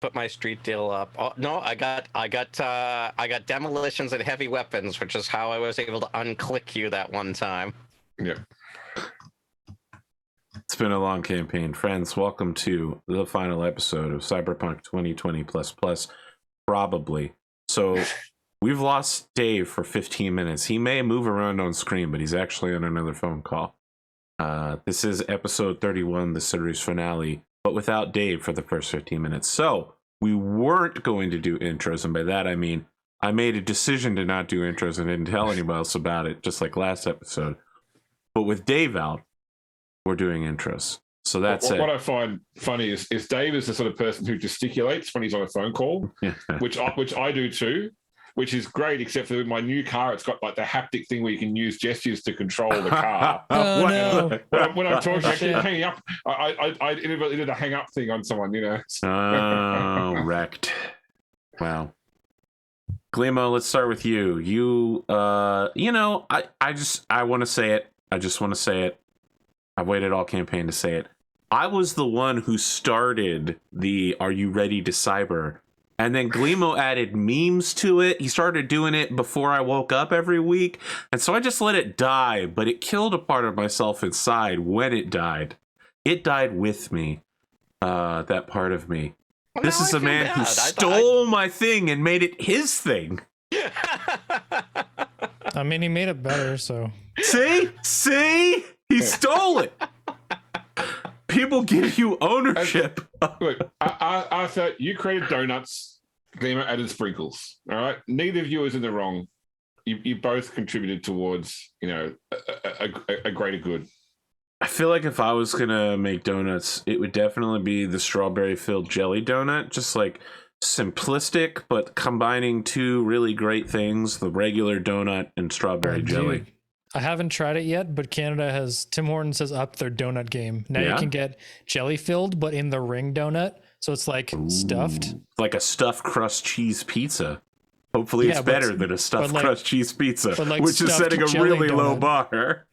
put my street deal up. Oh, no, I got demolitions and heavy weapons, which is how I was able to unclick you that one time. Yeah. It's been a long campaign. Friends, welcome to the final episode of Cyberpunk 2020 plus, probably. So we've lost Dave for 15 minutes. He may move around on screen, but he's actually on another phone call. This is episode 31, the series finale, but without Dave for the first 15 minutes. So we weren't going to do intros, and by that I mean I made a decision to not do intros and didn't tell anybody else about it, just like last episode. But with Dave out, we're doing intros. So that's it. What I find funny is Dave is the sort of person who gesticulates when he's on a phone call, which I do too, which is great, except for my new car, it's got like the haptic thing where you can use gestures to control the car. No. When I'm talking, I keep hanging up. I did a hang up thing on someone, you know. Oh, wrecked. Wow. Glimo, let's start with you. You know, I want to say it. I just want to say it. I've waited all campaign to say it. I was the one who started the "Are you ready to cyber?" And then Glimo added memes to it. He started doing it before I woke up every week. And so I just let it die, but it killed a part of myself inside when it died. It died with me, that part of me. Well, this is a man who stole my thing and made it his thing. I mean, he made it better, so. See? He stole it. People give you ownership. Look, Arthur, you created donuts. Glimo added sprinkles. All right, neither of you is in the wrong. You both contributed towards, you know, a greater good. I feel like if I was gonna make donuts, it would definitely be the strawberry-filled jelly donut. Just like simplistic, but combining two really great things: the regular donut and strawberry jelly. Dude, I haven't tried it yet, but Canada has, Tim Hortons has upped their donut game. Now you can get jelly filled, but in the ring donut. So it's like stuffed. Like a stuffed crust cheese pizza. Hopefully it's better than a stuffed crust cheese pizza, which is setting a really low bar.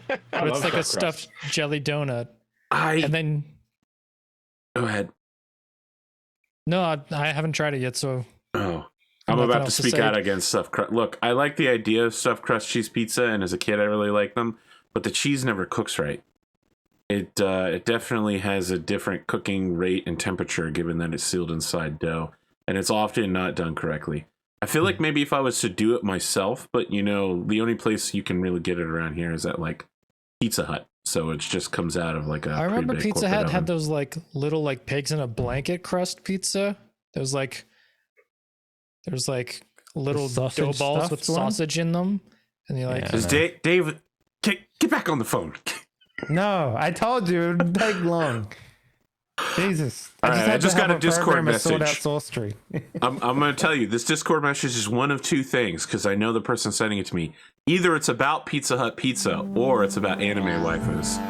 But it's like a stuffed jelly donut. And then... Go ahead. No, I haven't tried it yet, so... Oh. I'm about to speak out against stuffed crust. Look, I like the idea of stuffed crust cheese pizza, and as a kid I really liked them, but the cheese never cooks right. It definitely has a different cooking rate and temperature given that it's sealed inside dough, and it's often not done correctly. I feel like maybe if I was to do it myself, but you know, the only place you can really get it around here is at like Pizza Hut, so it just comes out of like a... I remember Pizza Hut had those like little like pigs in a blanket crust pizza. There's like little dough balls with sausage in them, and you're like, Dave, get back on the phone. No, I told you it would take long. Jesus. I just got a Discord message. I'm going to tell you, this Discord message is one of two things, because I know the person sending it to me. Either it's about Pizza Hut pizza, or it's about anime waifus.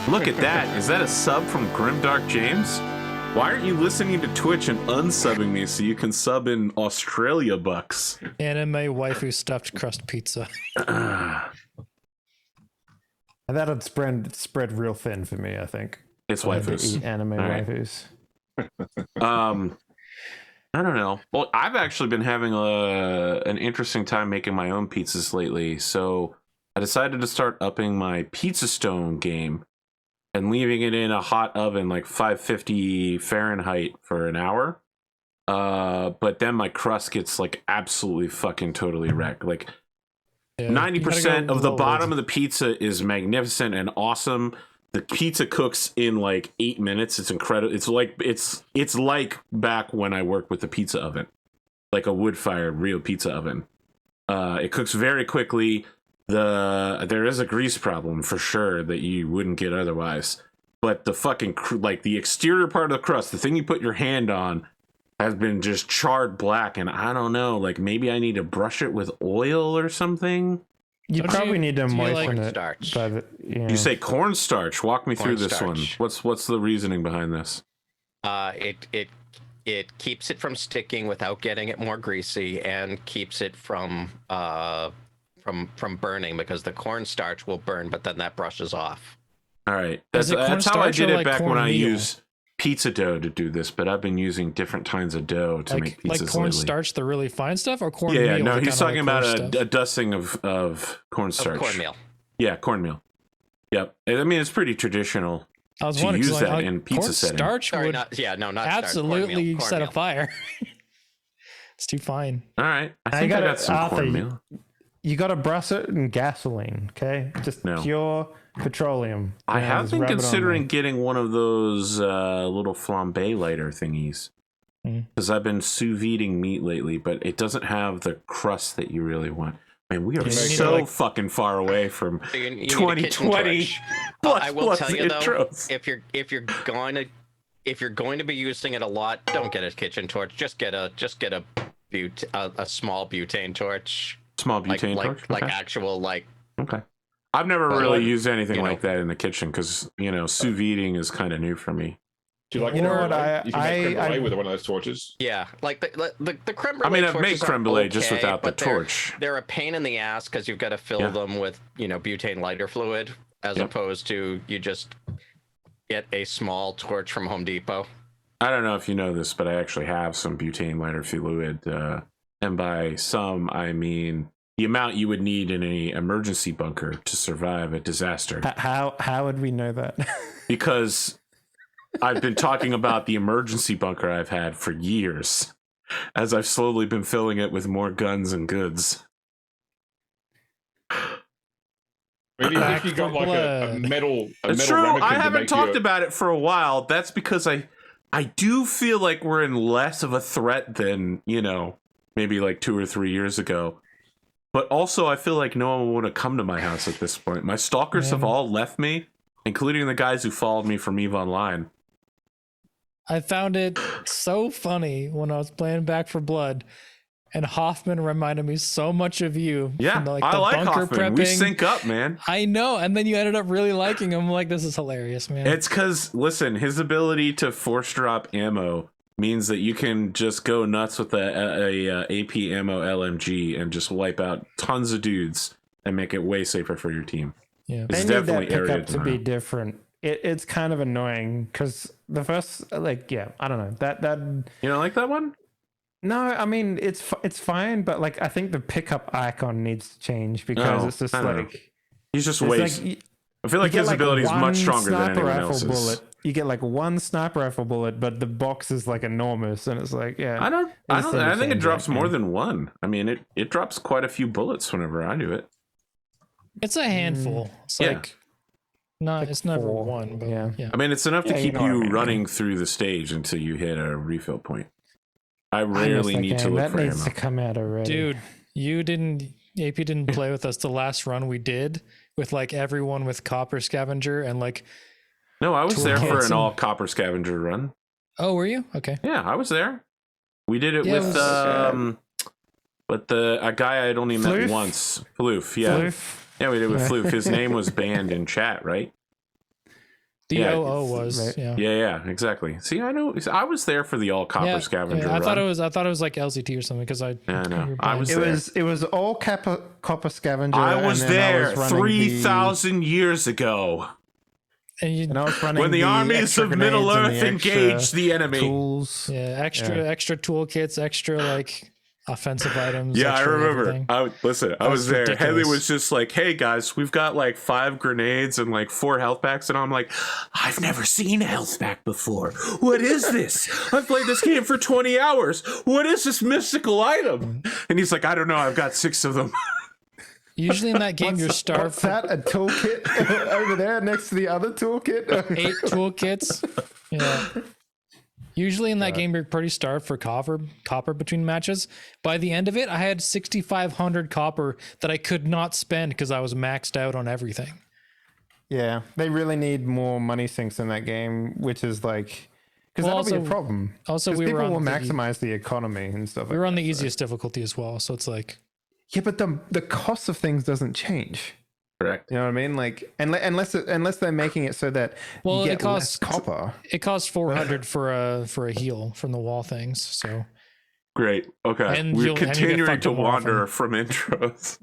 Look at that. Is that a sub from Grimdarkjames? Why aren't you listening to Twitch and unsubbing me so you can sub in Australia bucks? Anime waifu stuffed crust pizza. That would spread real thin for me, I think. It's waifus. Eat anime waifus. I don't know. Well, I've actually been having an interesting time making my own pizzas lately, so I decided to start upping my pizza stone game and leaving it in a hot oven, like 550 Fahrenheit for an hour. But then my crust gets like absolutely fucking totally wrecked. Like 90% of the bottom of the pizza is magnificent and awesome. The pizza cooks in like 8 minutes. It's incredible. It's like back when I worked with the pizza oven, like a wood-fired real pizza oven. It cooks very quickly. There is a grease problem for sure that you wouldn't get otherwise. But the fucking like the exterior part of the crust, the thing you put your hand on, has been just charred black, and I don't know. Like maybe I need to brush it with oil or something. You probably need to moisten it. Starch? You say cornstarch. Walk me through this one. What's the reasoning behind this? It keeps it from sticking without getting it more greasy, and keeps it from burning, because the cornstarch will burn, but then that brushes off. All right, that's how I did it back when I used pizza dough to do this, but I've been using different kinds of dough to make pizzas like cornstarch, the really fine stuff, or cornmeal? Yeah, no, the he's kinda talking like about coarse a dusting of cornstarch. Cornmeal. Yeah, cornmeal. Yep. I mean, it's pretty traditional I was to wondering, use 'cause, that in pizza setting. cornstarch Sorry, would not starch, absolutely set a cornmeal. fire. It's too fine. All right. I think I got some Arthur, cornmeal. You got to brush it in gasoline, okay? Just No. pure petroleum. I Yeah, have just been rub it on considering there. getting one of those little flambe lighter thingies. Mm. Because I've been sous videing meat lately, but it doesn't have the crust that you really want. Man, we are Yeah, you need so to, like- fucking far away from So you need a kitchen 2020 torch. plus I will plus tell you though, intros. if you're going to be using it a lot, don't get a kitchen torch. Just get a small butane torch. Small butane torch? Like Okay. actual like. Okay. I've never But, really used anything you know. like that in the kitchen because, sous videing is kind of new for me. Do you like You know creme what, brulee? You can make creme I- brulee with one of those torches. Yeah, like the creme I brulee. mean, I've made torches are creme brulee just okay, without the but torch. They're a pain in the ass because you've got to fill Yeah. them with butane lighter fluid as Yep. opposed to you just get a small torch from Home Depot. I don't know if you know this, but I actually have some butane lighter fluid. And by some, I mean the amount you would need in an emergency bunker to survive a disaster. How would we know that? Because I've been talking about the emergency bunker I've had for years, as I've slowly been filling it with more guns and goods. Maybe if you got like a metal. It's metal true. ramekin I to haven't make talked your- about it for a while. That's because I do feel like we're in less of a threat than, maybe like 2 or 3 years ago. But also, I feel like no one would have come to my house at this point. My stalkers have all left me, including the guys who followed me from EVE Online. I found it so funny when I was playing Back for Blood, and Hoffman reminded me so much of you. Yeah, from the, I the like bunker Hoffman. We prepping. sync up, man. I know, and then you ended up really liking him. I'm like, this is hilarious, man. It's because, listen, his ability to force drop ammo means that you can just go nuts with a AP ammo LMG and just wipe out tons of dudes and make it way safer for your team. Yeah. It's They need definitely that area pickup to be different. It's kind of annoying because the first, I don't know that. You don't like that one? No, I mean it's fine, but I think the pickup icon needs to change because Oh, it's just I don't know. He's just it's waste. I feel like you his get, ability is one much stronger than sniper anyone rifle else's. bullet. You get one sniper rifle bullet, but the box is enormous, and it's I think it drops more than one. I mean, it drops quite a few bullets whenever I do it. It's a handful. It's Yeah. it's never 4. one, but Yeah. yeah. I mean, it's enough to Yeah, you keep know what I you mean. running through the stage until you hit a refill point. I I miss rarely that need to game. look That for needs ammo. to come out already. Dude, AP didn't play with us the last run we did with everyone with Copper Scavenger and No, I was there for toolkits an and- all copper scavenger run. oh, were you? Okay. Yeah, I was there. We did it Yeah, it with was- but a guy I'd only met Floof? once. Floof, yeah. Floof. Yeah, we did with Yeah. Floof. His name was banned in chat, right? The Yeah, OO was, right. yeah. Yeah, exactly. See, I know. I was there for the all copper Yeah, scavenger I run. thought it was like LZT or something because I Yeah, no, you were I was banned. there. It was all copper scavenger. I was and then I there was running 3,000 years ago and you, And I was running when the armies extra of Middle grenades and Earth the engaged extra the enemy. Tools. yeah, extra toolkits, extra offensive items. Yeah, I extra remember. everything. I was was there. ridiculous. Henley was just like, "Hey guys, we've got 5 grenades and 4 health packs," and I'm like, "I've never seen a health pack before. What is this? I've played this game for 20 hours. What is this mystical item?" And he's like, "I don't know. I've got 6 of them." Usually in that game, you're starved What's for that? A toolkit over there next to the other toolkit? 8 toolkits. Yeah. Usually in that game, you're pretty starved for copper between matches. By the end of it, I had 6,500 copper that I could not spend because I was maxed out on everything. Yeah, they really need more money sinks in that game, which is because that'll be a problem. Also, 'Cause we were people will on the maximize the economy and stuff. we were on the that, so. easiest difficulty as well, so it's Yeah, but the cost of things doesn't change. Correct. You know what I mean? Unless they're making it so that Well, you it get less costs copper. it costs 400 for a heal from the wall things. So Great. Okay. And We're you'll- and you get continuing fucked to up more wander often. from intros.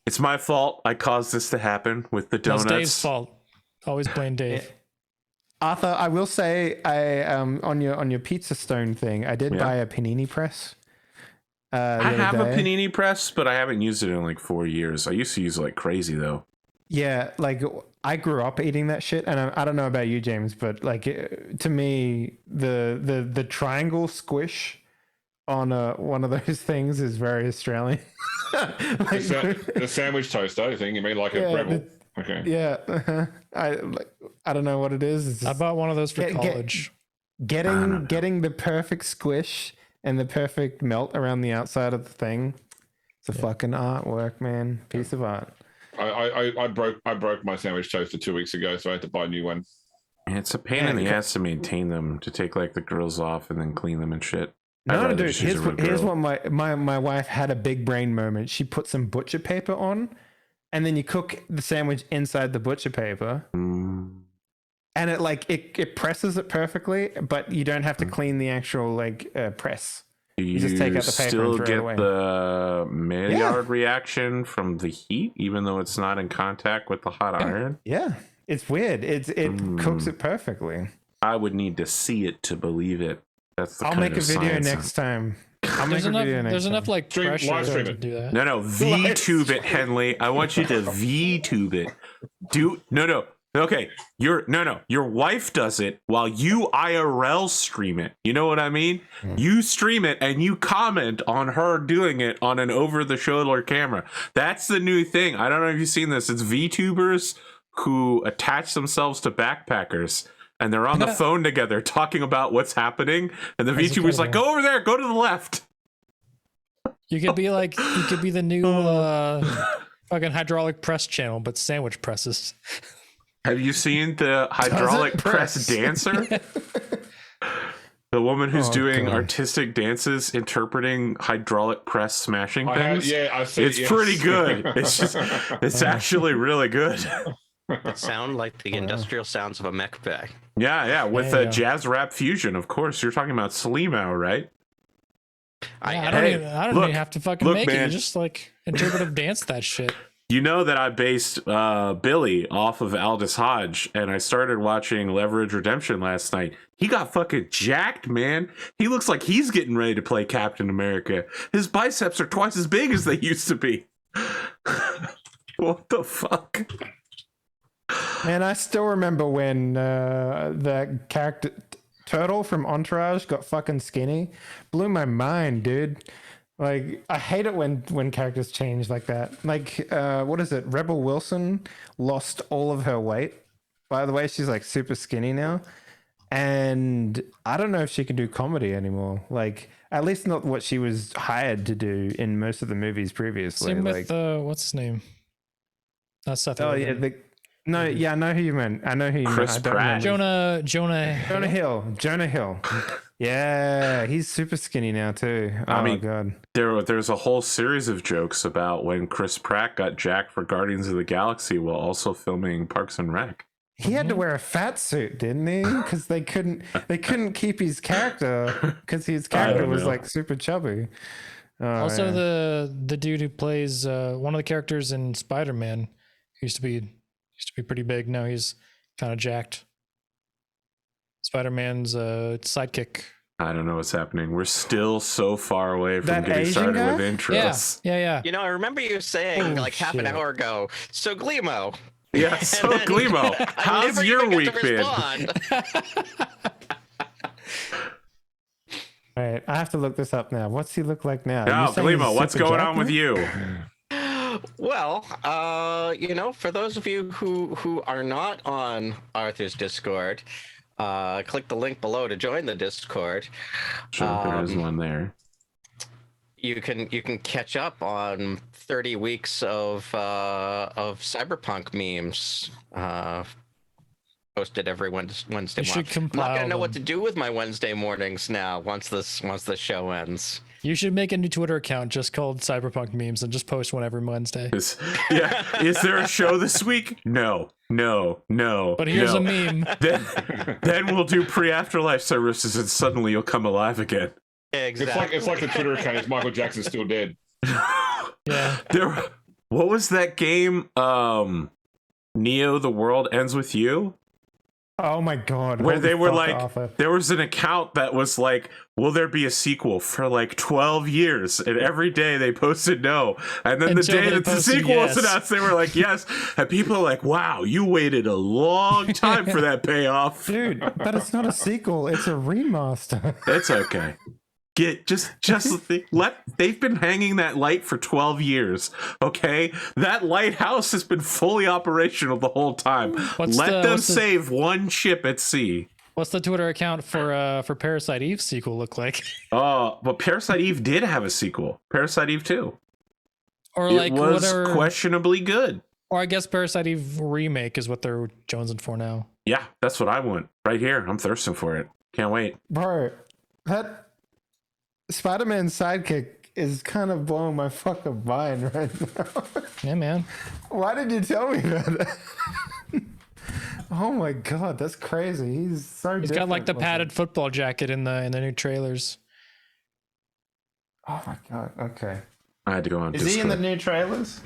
It's my fault. I caused this to happen with the that's donuts. Dave's fault. Always blame Dave. Arthur, I will say, I on your pizza stone thing, I did buy a panini press. I have a panini press, but I haven't used it in like 4 years. I used to use it like crazy though. Yeah, like I grew up eating that shit, and I don't know about you, James, but like to me, the triangle squish on one of those things is very Australian. Like, the sandwich toaster thing. You mean like a Rebel? Okay. Yeah, I don't know what it is. I bought one of those for college. Getting the perfect squish and the perfect melt around the outside of the thing. It's a fucking artwork, man. Piece of art. I broke my sandwich toaster 2 weeks ago, so I had to buy a new one. And it's a pain in the ass to maintain them, to take like the grills off and then clean them and shit. No, dude. Here's what my wife had a big brain moment. She put some butcher paper on, and then you cook the sandwich inside the butcher paper, and it presses it perfectly, but you don't have to clean the actual press. You just take out the paper still and throw it get away. the Maillard reaction from the heat, even though it's not in contact with the hot iron. Yeah, it's weird. It cooks it perfectly. I would need to see it to believe it. That's the I'll kind make a of video science. next time. There's enough like pressure live stream to it. do that. No, VTube it, Henley. I want you to VTube it. No. Okay, your wife does it while you IRL stream it. You know what I mean? You stream it and you comment on her doing it on an over-the-shoulder camera. That's the new thing. I don't know if you've seen this. It's VTubers who attach themselves to backpackers. And they're on the phone together talking about what's happening. And the VTuber's like, go over there, go to the left. You could be the new fucking hydraulic press channel, but sandwich presses. Have you seen the hydraulic press dancer? The woman who's doing artistic dances, interpreting hydraulic press smashing things. I've seen it's pretty good. It's actually really good. It sound like the industrial sounds of a mech bag. Yeah, with jazz rap fusion, of course. You're talking about Sleemo, right? I don't even have to fucking make it. You just like interpretive dance that shit. You know that I based Billy off of Aldous Hodge, and I started watching Leverage Redemption last night. He got fucking jacked, man. He looks like he's getting ready to play Captain America. His biceps are twice as big as they used to be. What the fuck? Man, I still remember when that character Turtle from Entourage got fucking skinny. Blew my mind, dude. Like, I hate it when characters change like that. Like, what is it? Rebel Wilson lost all of her weight. By the way, she's like super skinny now. And I don't know if she can do comedy anymore. Like, at least not what she was hired to do in most of the movies previously. Same with what's his name? Not Seth. Oh yeah, I know who you meant. I know who you Chris meant. I don't Pratt. remember. Jonah Hill. Yeah, he's super skinny now too. I mean, god. There's a whole series of jokes about when Chris Pratt got jacked for Guardians of the Galaxy while also filming Parks and Rec. He had to wear a fat suit, didn't he? Because they couldn't keep his character because his character was like super chubby. Also, the dude who plays one of the characters in Spider-Man used to be pretty big. Now he's kind of jacked. Spider-Man's sidekick. I don't know what's happening. We're still so far away from That getting Asian started guy? with intros. Yeah. You know, I remember you saying half an hour ago, so Glimo. Yeah, so Glimo, how's your week been? All right, I have to look this up now. What's he look like now? No, Glimo, what's going on with you? Well, for those of you who are not on Arthur's Discord, click the link below to join the Discord. Sure, there is one there. You can catch up on 30 weeks of Cyberpunk memes posted every Wednesday morning. I'm not gonna know what to do with my Wednesday mornings now once the show ends. You should make a new Twitter account just called Cyberpunk Memes and just post one every Wednesday. Is there a show this week? No. But here's a meme. Then we'll do pre-afterlife services and suddenly you'll come alive again. Exactly. It's like the Twitter account is Michael Jackson's still dead. Yeah. What was that game? Neo, the world ends with you. Oh my god! Where Hold they the were fuck like, off it. there was an account that was like, will there be a sequel for like 12 years? And every day they posted no. And then Until the day they that the posted sequel was yes. announced, they were like, yes. And people are like, wow, you waited a long time for that payoff. Dude, but it's not a sequel, it's a remaster. It's okay. They've been hanging that light for 12 years. Okay, that lighthouse has been fully operational the whole time. Let them save one ship at sea. What's the Twitter account for Parasite Eve sequel look like? But Parasite Eve did have a sequel, Parasite Eve 2. Or like it was whatever, questionably good. or I guess Parasite Eve remake is what they're jonesing for now. Yeah, that's what I want right here. I'm thirsting for it. Can't wait. Bro, that Spider-Man sidekick is kind of blowing my fucking mind right now. Yeah, man. Why did you tell me that? Oh my god, that's crazy. He's so He's got like the padded football jacket in the new trailers. Oh my god, okay. I had to go on. Is Discord. he in the new trailers?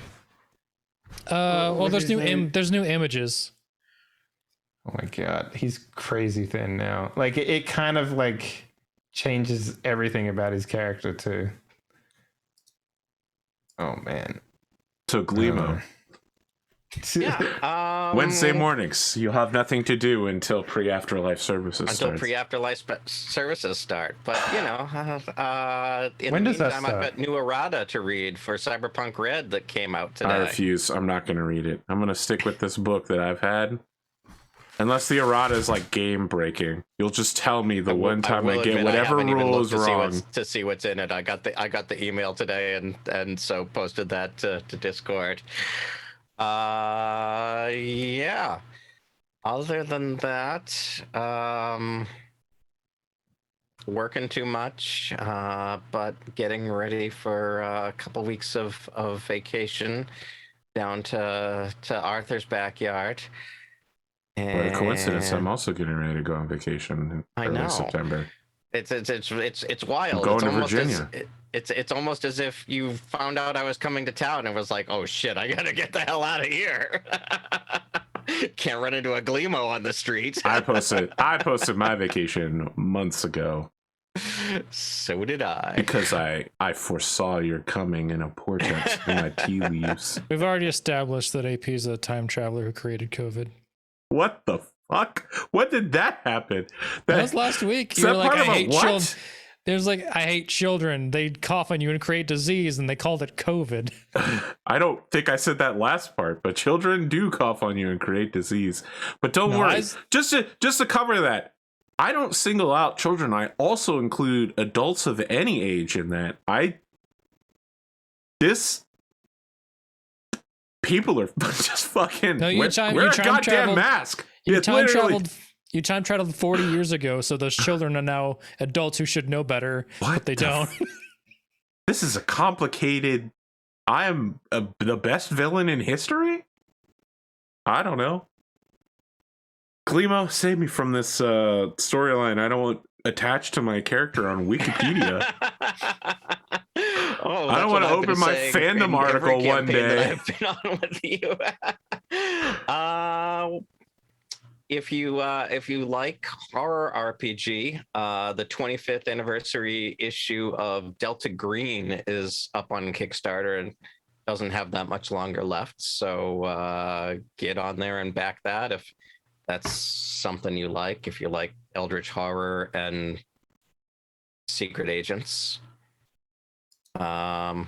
Well, there's his name? there's new images. Oh my god, he's crazy thin now. Like it kind of like changes everything about his character too. Oh man. So Glimo. Yeah. Wednesday mornings, you'll have nothing to do until pre-afterlife services Until starts. pre-afterlife services start. But, you know, in When the does that meantime, I've start? got new errata to read for Cyberpunk Red that came out today. I refuse. I'm not going to read it. I'm going to stick with this book that I've had. Unless the errata is like game breaking, you'll just tell me the one time I get whatever rule is wrong. To see what's in it. I got the email today and so posted that to Discord. Yeah. Other than that, working too much, but getting ready for a couple weeks of vacation down to Arthur's backyard. What a coincidence! I'm also getting ready to go on vacation in early September. It's wild. I'm going it's to almost Virginia. It's almost as if you found out I was coming to town and was like, oh shit, I gotta get the hell out of here. Can't run into a Glimo on the street. I posted my vacation months ago. So did I. Because I foresaw your coming in a portent in my tea leaves. We've already established that AP is a time traveler who created COVID. What the fuck? When did that happen? That was last week. Is You were that like, part I of a hate what? children. There's like, I hate children. They cough on you and create disease, and they called it COVID. I don't think I said that last part, but children do cough on you and create disease. But don't worry. Just to cover that, I don't single out children. I also include adults of any age in that. People are just fucking. No, wear a goddamn mask. You time traveled 40 years ago, so those children are now adults who should know better, but they don't. This is a complicated. I am the best villain in history? I don't know. Glimo, save me from this storyline. I don't want attached to my character on Wikipedia. Oh, I don't want to open my fandom article one day. I've been on with you. If you like horror RPG, the 25th anniversary issue of Delta Green is up on Kickstarter and doesn't have that much longer left. So get on there and back that if that's something you like. If you like Eldritch horror and secret agents. Yeah,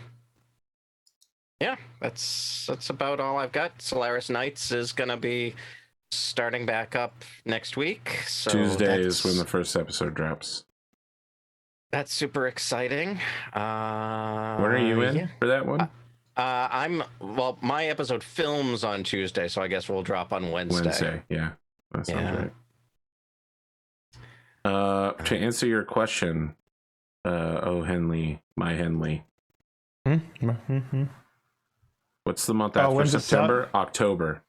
that's about all I've got. Solaris Knights is gonna be starting back up next week. So Tuesday is when the first episode drops. That's super exciting. When are you in for that one? My episode films on Tuesday, so I guess we'll drop on Wednesday. Yeah. That sounds right. To answer your question, Henley, my Henley. What's the month after September? October.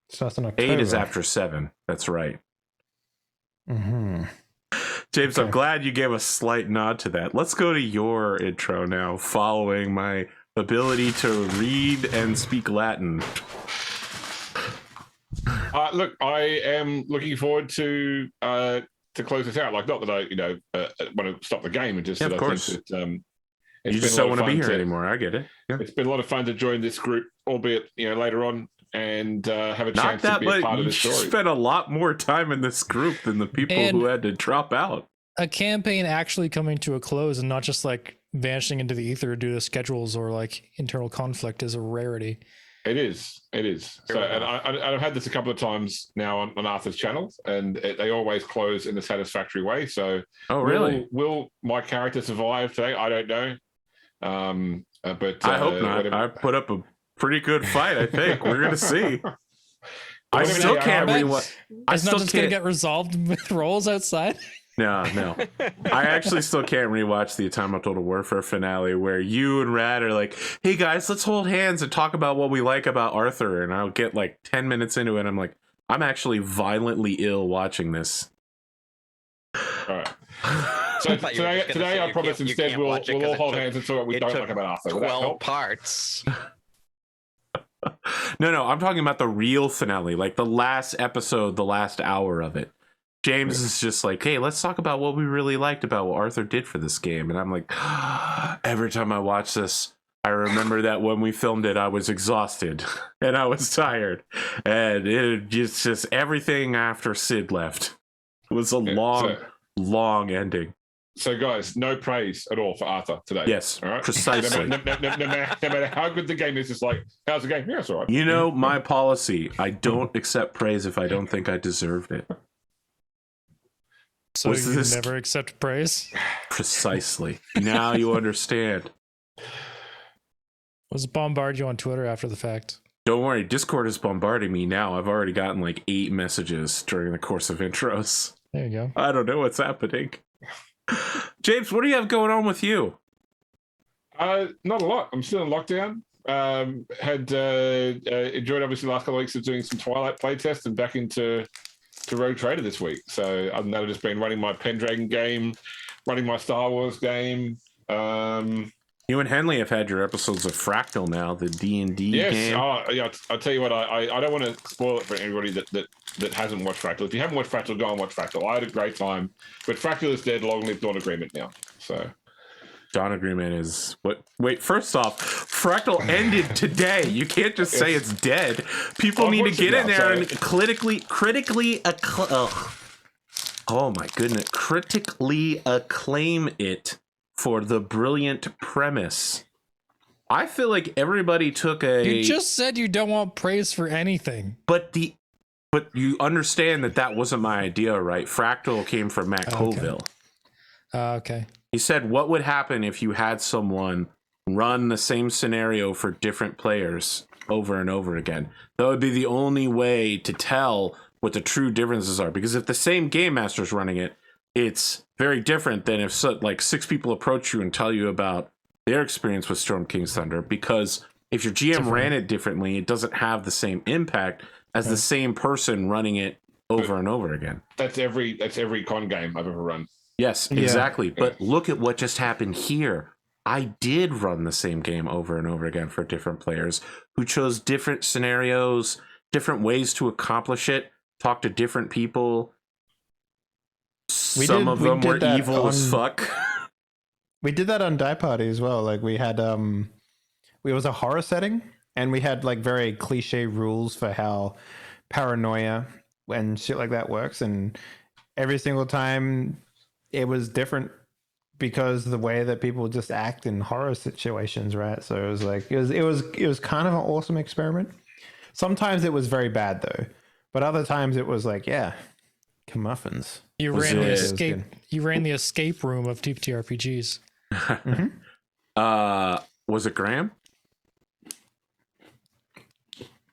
Starts in October. 8 is after 7. That's right. Mm-hmm. James, okay. I'm glad you gave a slight nod to that. Let's go to your intro now, following my ability to read and speak Latin. Look, I am looking forward to close this out. Like, not that I, want to stop the game, and just Yeah, that of I course. think that You just don't want to be here anymore. I get it. Yeah. It's been a lot of fun to join this group, albeit later on, and have a Not chance that, to be a but part of you the story. spent a lot more time in this group than the people who had to drop out. A campaign actually coming to a close and not just like vanishing into the ether due to schedules or like internal conflict is a rarity. It is. So, and I've had this a couple of times now on Arthur's channel, and they always close in a satisfactory way. So, Oh, really? Will my character survive today? I don't know. But I hope not. whatever. I put up a pretty good fight, I think. We're going to see. I Whatever still they can't are, rewatch. I It's not still just going to can't. get resolved with rolls outside. No. I actually still can't rewatch the Atomic Total Warfare finale where you and Rad are like, hey guys, let's hold hands and talk about what we like about Arthur. And I'll get like 10 minutes into it. And I'm like, I'm actually violently ill watching this. All right. So thought you were just gonna today say I you promise can't instead watch it we'll 'cause all it hold took- hands and talk what we it don't took like about Arthur. Will that 12 help? parts. No, I'm talking about the real finale, like the last episode, the last hour of it. James is just like, hey, let's talk about what we really liked about what Arthur did for this game. And I'm like, every time I watch this, I remember that when we filmed it, I was exhausted and I was tired. And it just everything after Sid left was a long ending. So, guys, no praise at all for Arthur today. Yes, all right? precisely. No matter how good the game is, it's like, how's the game? Yeah, it's all right. You know, my policy, I don't accept praise if I don't think I deserved it. So Was you this- never accept praise. Precisely. Now you understand. Was bombard you on Twitter after the fact? Don't worry, Discord is bombarding me now. I've already gotten like 8 messages during the course of intros. There you go. I don't know what's happening. James, what do you have going on with you? Not a lot. I'm still in lockdown. Had enjoyed obviously the last couple of weeks of doing some Twilight playtest and back into Rogue Trader this week. So other than that, I've just been running my Pendragon game, running my Star Wars game. You and Henley have had your episodes of Fractal now, the D&D Yes. game. Yeah, I'll tell you what, I don't want to spoil it for anybody that hasn't watched Fractal. If you haven't watched Fractal, go and watch Fractal. I had a great time. But Fractal is dead. Long live Dawn Agreement now. So Dawn Agreement is what? Wait, first off, Fractal ended today. You can't just say it's dead. People need to get in there and critically acclaim it for the brilliant premise. I feel like everybody took You just said you don't want praise for anything. but you understand that wasn't my idea, right? Fractal came from Matt Colville. Okay. He said, what would happen if you had someone run the same scenario for different players over and over again? That would be the only way to tell what the true differences are. Because if the same game master's running it, it's very different than if 6 people approach you and tell you about their experience with Storm King's Thunder. Because if your GM ran it differently, it doesn't have the same impact as the same person running it over and over again. that's every con game I've ever run. Yes, exactly. But look at what just happened here. I did run the same game over and over again for different players who chose different scenarios, different ways to accomplish it, talk to different people. Some of them were evil as fuck. We did that on Die Party as well. Like we had it was a horror setting and we had like very cliche rules for how paranoia and shit like that works, and every single time it was different because of the way that people just act in horror situations, right? So it was like it was kind of an awesome experiment. Sometimes it was very bad though, but other times it was like, yeah, comeuppance. You Was ran the it- escape. You ran the escape room of TTRPGs. Was it Graham?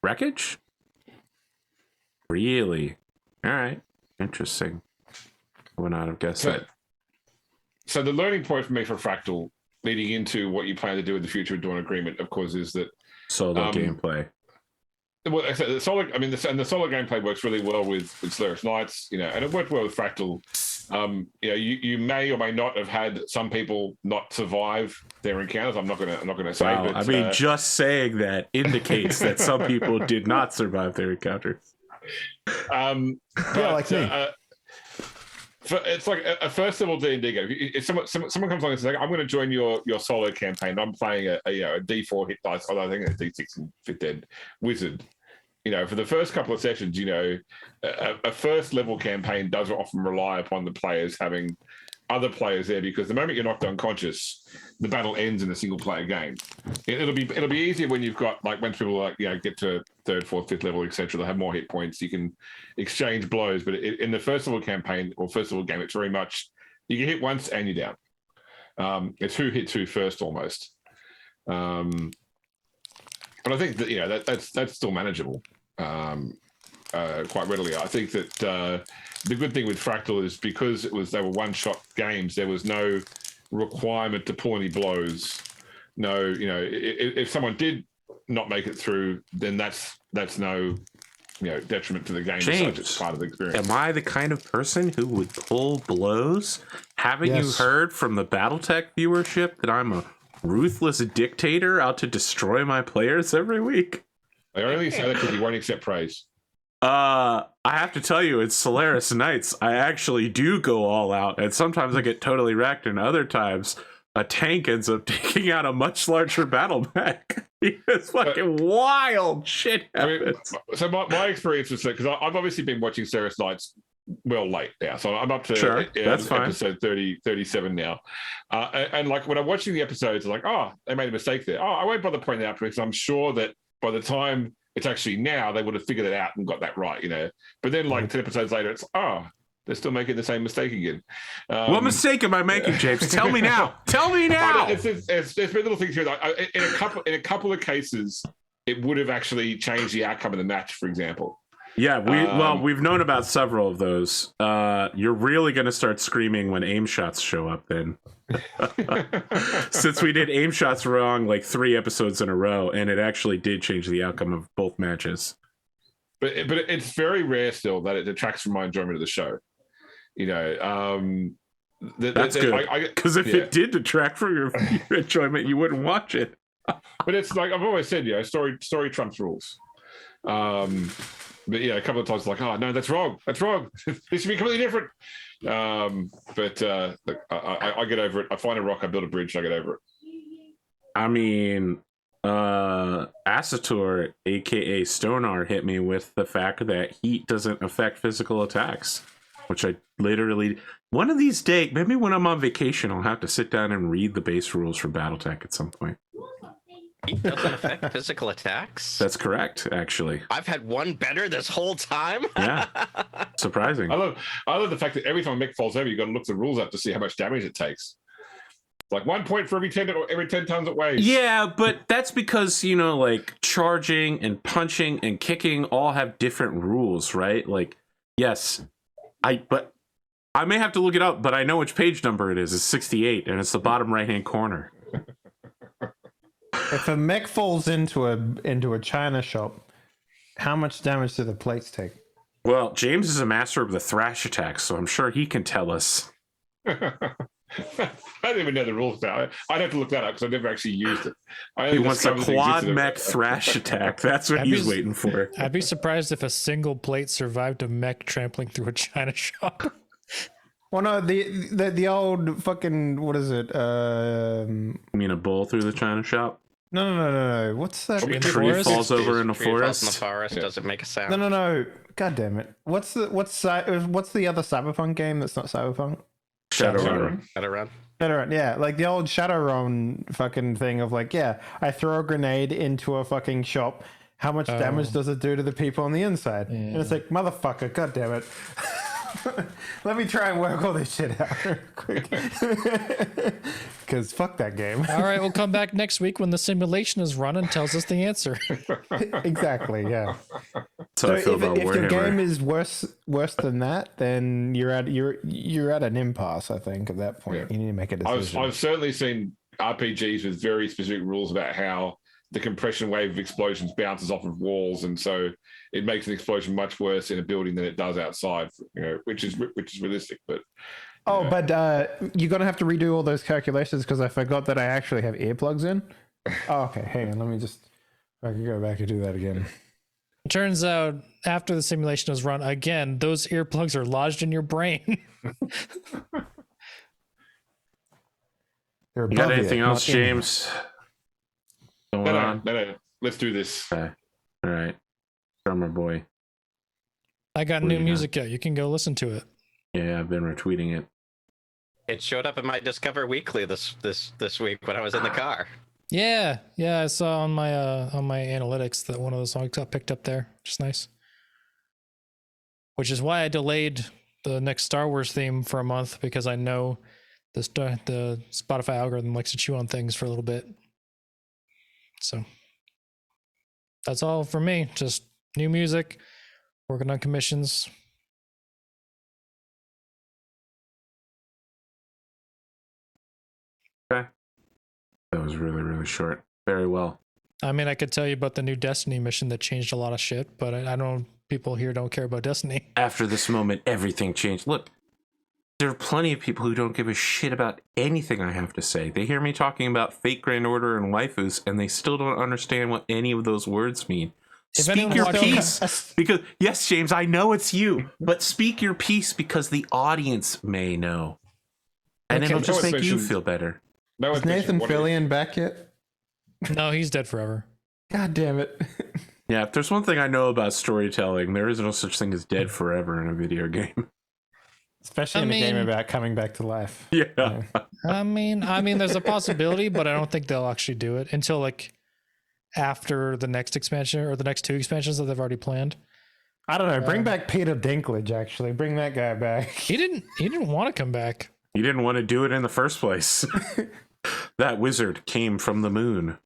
Wreckage? Really? All right. Interesting. I would not have guessed that. So the learning point for me for Fractal, leading into what you plan to do in the future with Dawn Agreement, of course, is that Solo gameplay. well, the solo. I mean, the solo gameplay works really well with Slurris Knights, and it worked well with Fractal. You may or may not have had some people not survive their encounters. I'm not gonna say. Wow. But, I mean, just saying that indicates that some people did not survive their encounters. Yeah, like me. It's like a first level D&D game. If someone comes along and says, "I'm going to join your solo campaign," I'm playing a D4 hit dice. I think it's D6 and 5th ed wizard. For the first couple of sessions, a first level campaign does often rely upon the players having other players there, because the moment you're knocked unconscious, the battle ends in a single player game. It'll be easier when you've got, like, when people get to 3rd, 4th, 5th level, etc. They'll have more hit points. You can exchange blows, but in the first level campaign or first level game, it's very much you get hit once and you're down. It's who hits who first almost. But I think that that's still manageable quite readily. I think that the good thing with Fractal is because they were one-shot games, there was no requirement to pull any blows. No, if someone did not make it through, then that's no detriment to the game. James, it's part of the experience. Am I the kind of person who would pull blows? Haven't you heard from the BattleTech viewership that I'm a ruthless dictator out to destroy my players every week? I only say that because you won't accept praise. I have to tell you, it's Solaris Knights. I actually do go all out, and sometimes I get totally wrecked, and other times a tank ends up taking out a much larger battle mech. It's fucking wild shit happens. So my experience was that, because I've obviously been watching Solaris Knights late now, so I'm up to that's fine. episode 37 now, and like when I'm watching the episodes, I'm like, oh, they made a mistake there. I won't bother pointing it out because I'm sure that by the time it's actually now, they would have figured it out and got that right, But then, like 10 episodes later, it's they're still making the same mistake again. What mistake am I making, James? Tell me now. Tell me now. There's been little things here. Like, in a couple of cases, it would have actually changed the outcome of the match, for example. Yeah, we've known about several of those. You're really going to start screaming when aim shots show up then. Since we did aim shots wrong like 3 episodes in a row, and it actually did change the outcome of both matches. But it's very rare still that it detracts from my enjoyment of the show. That's good. Because if it did detract from your enjoyment, you wouldn't watch it. But it's like I've always said, story trumps rules. But a couple of times, like, oh no, that's wrong. This should be completely different. But look, I get over it. I find a rock, I build a bridge, and I get over it. I mean, Asator, aka Stonar, hit me with the fact that heat doesn't affect physical attacks, which I literally one of these days, maybe when I'm on vacation, I'll have to sit down and read the base rules for BattleTech at some point. Heat doesn't affect physical attacks? That's correct, actually. I've had one better this whole time? Yeah. Surprising. I love the fact that every time a mech falls over, you've got to look the rules up to see how much damage it takes. Like 1 point for every 10 tons it weighs. Yeah, but that's because, like charging and punching and kicking all have different rules, right? Like, yes, but I may have to look it up, but I know which page number it is. It's 68, and it's the bottom right-hand corner. If a mech falls into a China shop, how much damage do the plates take? Well, James is a master of the thrash attack, so I'm sure he can tell us. I don't even know the rules about it. I'd have to look that up because I've never actually used it. He wants a quad mech thrash attack. That's what he's waiting for. I'd be surprised if a single plate survived a mech trampling through a China shop. Well, no, the old fucking, what is it? You mean a bull through the China shop? No. What's that? Tree in the the tree forest? falls over in a Tree falls forest. in the forest doesn't make a sound. No. God damn it. What's the other Cyberpunk game that's not Cyberpunk? Shadowrun. Shadowrun, yeah. Like the old Shadowrun fucking thing of like, yeah, I throw a grenade into a fucking shop. How much damage does it do to the people on the inside? Yeah. And it's like, motherfucker, god damn it. Let me try and work all this shit out real quick. Because fuck that game. All right, we'll come back next week when the simulation is run and tells us the answer. Exactly, yeah. So I feel about if your Warhammer. game is worse than that, then you're at an impasse, I think, at that point. Yeah. You need to make a decision. I've certainly seen RPGs with very specific rules about how the compression wave of explosions bounces off of walls, and so it makes an explosion much worse in a building than it does outside. Which is realistic, but. But you're gonna have to redo all those calculations because I forgot that I actually have earplugs in. Oh, okay, hang on. Let me just. I can go back and do that again. Turns out after the simulation is run again, those earplugs are lodged in your brain. They're You got above anything not else, in you. James? Going on? No. Let's do this. Okay. All right. Drumurboy. I got What do new you music out. You can go listen to it. Yeah, I've been retweeting it. It showed up in my Discover Weekly this week when I was in the car. Yeah, I saw on my analytics that one of those songs got picked up there, which is nice. Which is why I delayed the next Star Wars theme for a month, because I know the Spotify algorithm likes to chew on things for a little bit. So that's all for me. Just new music, working on commissions. Okay. That was really, really short. Very well. I mean, I could tell you about the new Destiny mission that changed a lot of shit, but I know people here don't care about Destiny. After this moment, everything changed. Look, there are plenty of people who don't give a shit about anything I have to say. They hear me talking about fake Grand Order and waifus, and they still don't understand what any of those words mean. If Speak anyone your watching- piece. Because, yes, James, I know it's you, but speak your piece because the audience may know. And Okay. it'll just No, make you especially- feel better. No, Is Nathan Fillion back yet? No, he's dead forever. God damn it. Yeah, if there's one thing I know about storytelling, there is no such thing as dead forever in a video game. Especially I in a game mean- about coming back to life. Yeah. I mean, there's a possibility, but I don't think they'll actually do it until like after the next expansion or the next two expansions that they've already planned. I don't know. Bring back Peter Dinklage, actually. Bring that guy back. He didn't want to come back. You didn't want to do it in the first place. That wizard came from the moon.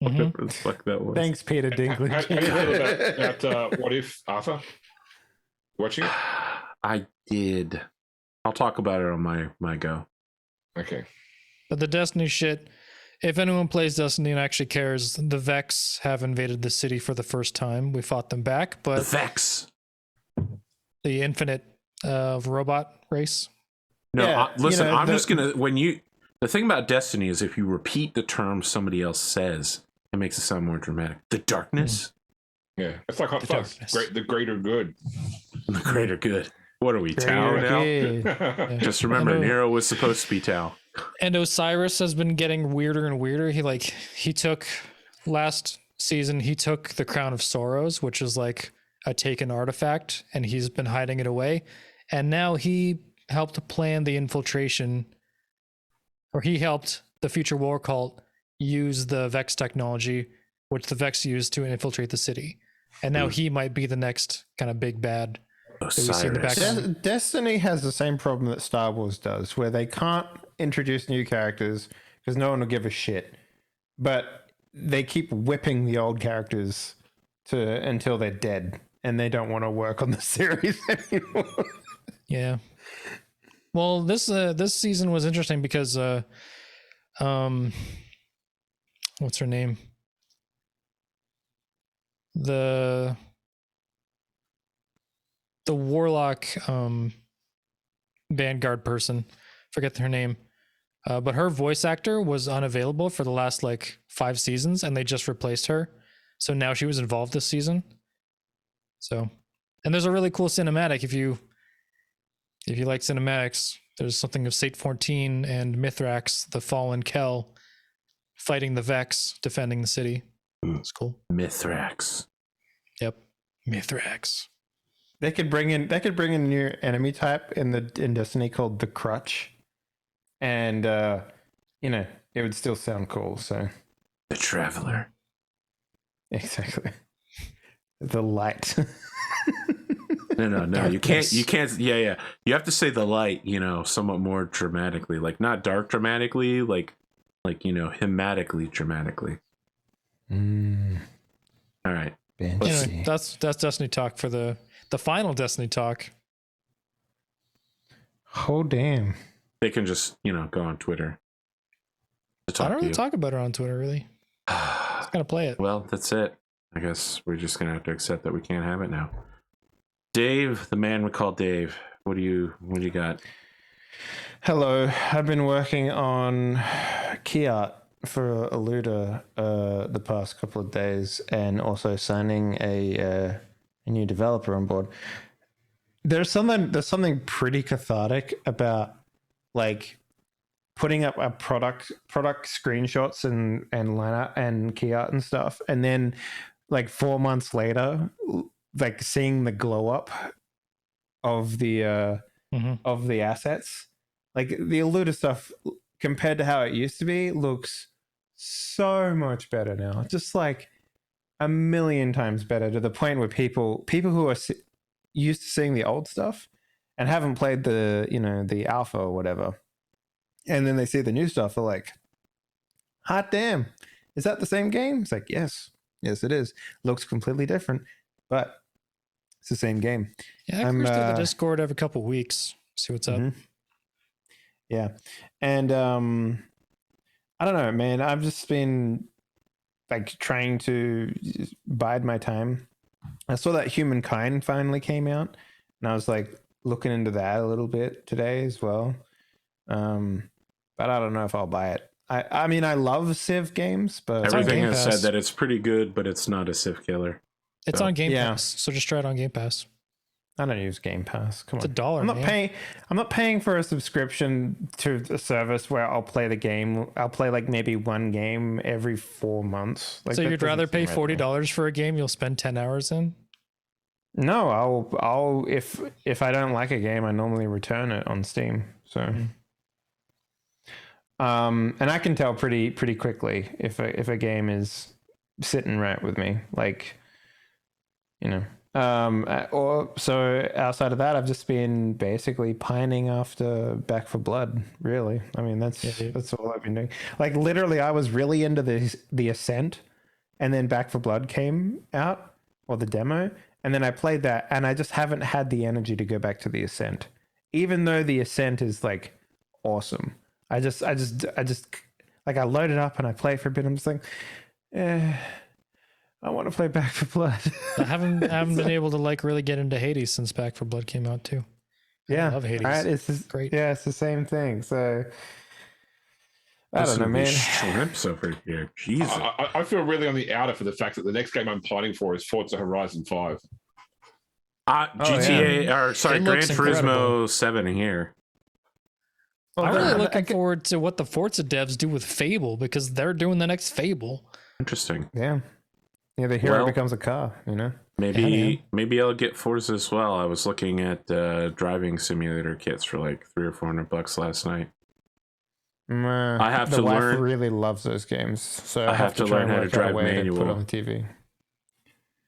Mhm. Whatever the fuck that was. Thanks, Peter How do you feel Dinklage. about What If, Arthur? Watching it? I did. I'll talk about it on my go. Okay. But the Destiny shit, if anyone plays Destiny and actually cares, the Vex have invaded the city for the first time. We fought them back, The but Vex. the infinite robot race. No, Yeah, listen, you know, I'm just gonna the thing about Destiny is if you repeat the term somebody else says, it makes it sound more dramatic. The darkness, Yeah. It's like Hot The Fuzz. darkness. The greater good. the greater good. What are we, Tau now? Yeah. Just remember, And, Nero was supposed to be Tau. And Osiris has been getting weirder and weirder. He took last season, he took the Crown of Sorrows, which is like a taken artifact, and he's been hiding it away. And now he helped plan the infiltration, or he helped the Future War Cult use the Vex technology, which the Vex used to infiltrate the city. And now he might be the next kind of big bad. we see in the Osiris. background. Destiny has the same problem that Star Wars does, where they can't introduce new characters because no one will give a shit. But they keep whipping the old characters until they're dead, and they don't want to work on the series anymore. Yeah. Well, this season was interesting because what's her name? The warlock Vanguard person, forget her name. But her voice actor was unavailable for the last like 5 seasons, and they just replaced her. So now she was involved this season. So, and there's a really cool cinematic if you like cinematics. There's something of Sate 14 and Mithrax, the fallen Kel, fighting the Vex, defending the city. It's cool. Mithrax. Yep, Mithrax. They could bring in a new enemy type in Destiny called the Crutch, and it would still sound cool. So The Traveler. exactly, the light. No. You can't. Darkness. Yeah. You have to say the light. Somewhat more dramatically, like not dark dramatically, like hematically dramatically. All right. Anyway, that's Destiny talk for the final Destiny talk. Oh damn! They can just go on Twitter to I talk don't to really you. talk about her on Twitter, really. Just gonna play it. Well, that's it. I guess we're just gonna have to accept that we can't have it now. Dave, the man we call Dave. What do you got? Hello, I've been working on key art for a looter the past couple of days, and also signing a new developer on board. There's something pretty cathartic about like putting up a product screenshots and lineup and key art and stuff, and then like 4 months later, like seeing the glow up of the assets. Like the Eluda stuff compared to how it used to be looks so much better now. Just like a million times better, to the point where people who are used to seeing the old stuff and haven't played the alpha or whatever, and then they see the new stuff, they're like, hot damn, is that the same game? It's like, yes it is. Looks completely different, but it's the same game. Yeah, I cruise through the Discord every couple weeks, see what's up. Yeah, and I don't know, man. I've just been like trying to bide my time. I saw that Humankind finally came out, and I was like looking into that a little bit today as well. But I don't know if I'll buy it. I mean, I love Civ games, but everything has said that it's pretty good, but it's not a Civ killer. It's on Game Pass, so just try it on Game Pass. I don't use Game Pass. Come on, it's $1. I'm not paying for a subscription to a service where I'll play the game. I'll play like maybe one game every 4 months. Like, so you'd rather pay $40 for a game you'll spend 10 hours in? No, I'll if I don't like a game, I normally return it on Steam. So, and I can tell pretty quickly if a game is sitting right with me, like, you know. Or so outside of that, I've just been basically pining after Back for Blood. Really, I mean that's all I've been doing. Like literally, I was really into the Ascent, and then Back for Blood came out, or the demo, and then I played that, and I just haven't had the energy to go back to the Ascent, even though the Ascent is like awesome. I just like I load it up and I play for a bit. I'm just like, I want to play Back for Blood. I haven't been able to like really get into Hades since Back for Blood came out too. Yeah, I love Hades. Right? It's great. Yeah, it's the same thing. So I don't know, man. Shrimps over here. Jesus. I feel really on the outer for the fact that the next game I'm pining for is Forza Horizon 5. GTA, or sorry, It Gran looks Turismo incredible. 7 here. Well, I'm really looking forward to what the Forza devs do with Fable, because they're doing the next Fable. Interesting. Yeah, the hero Well, becomes a car. You know. Maybe I'll get Forza as well. I was looking at driving simulator kits for like $300 or $400 last night. I have the to wife learn. really loves those games, so I have to try learn and how to work out a drive way manual. put on the TV.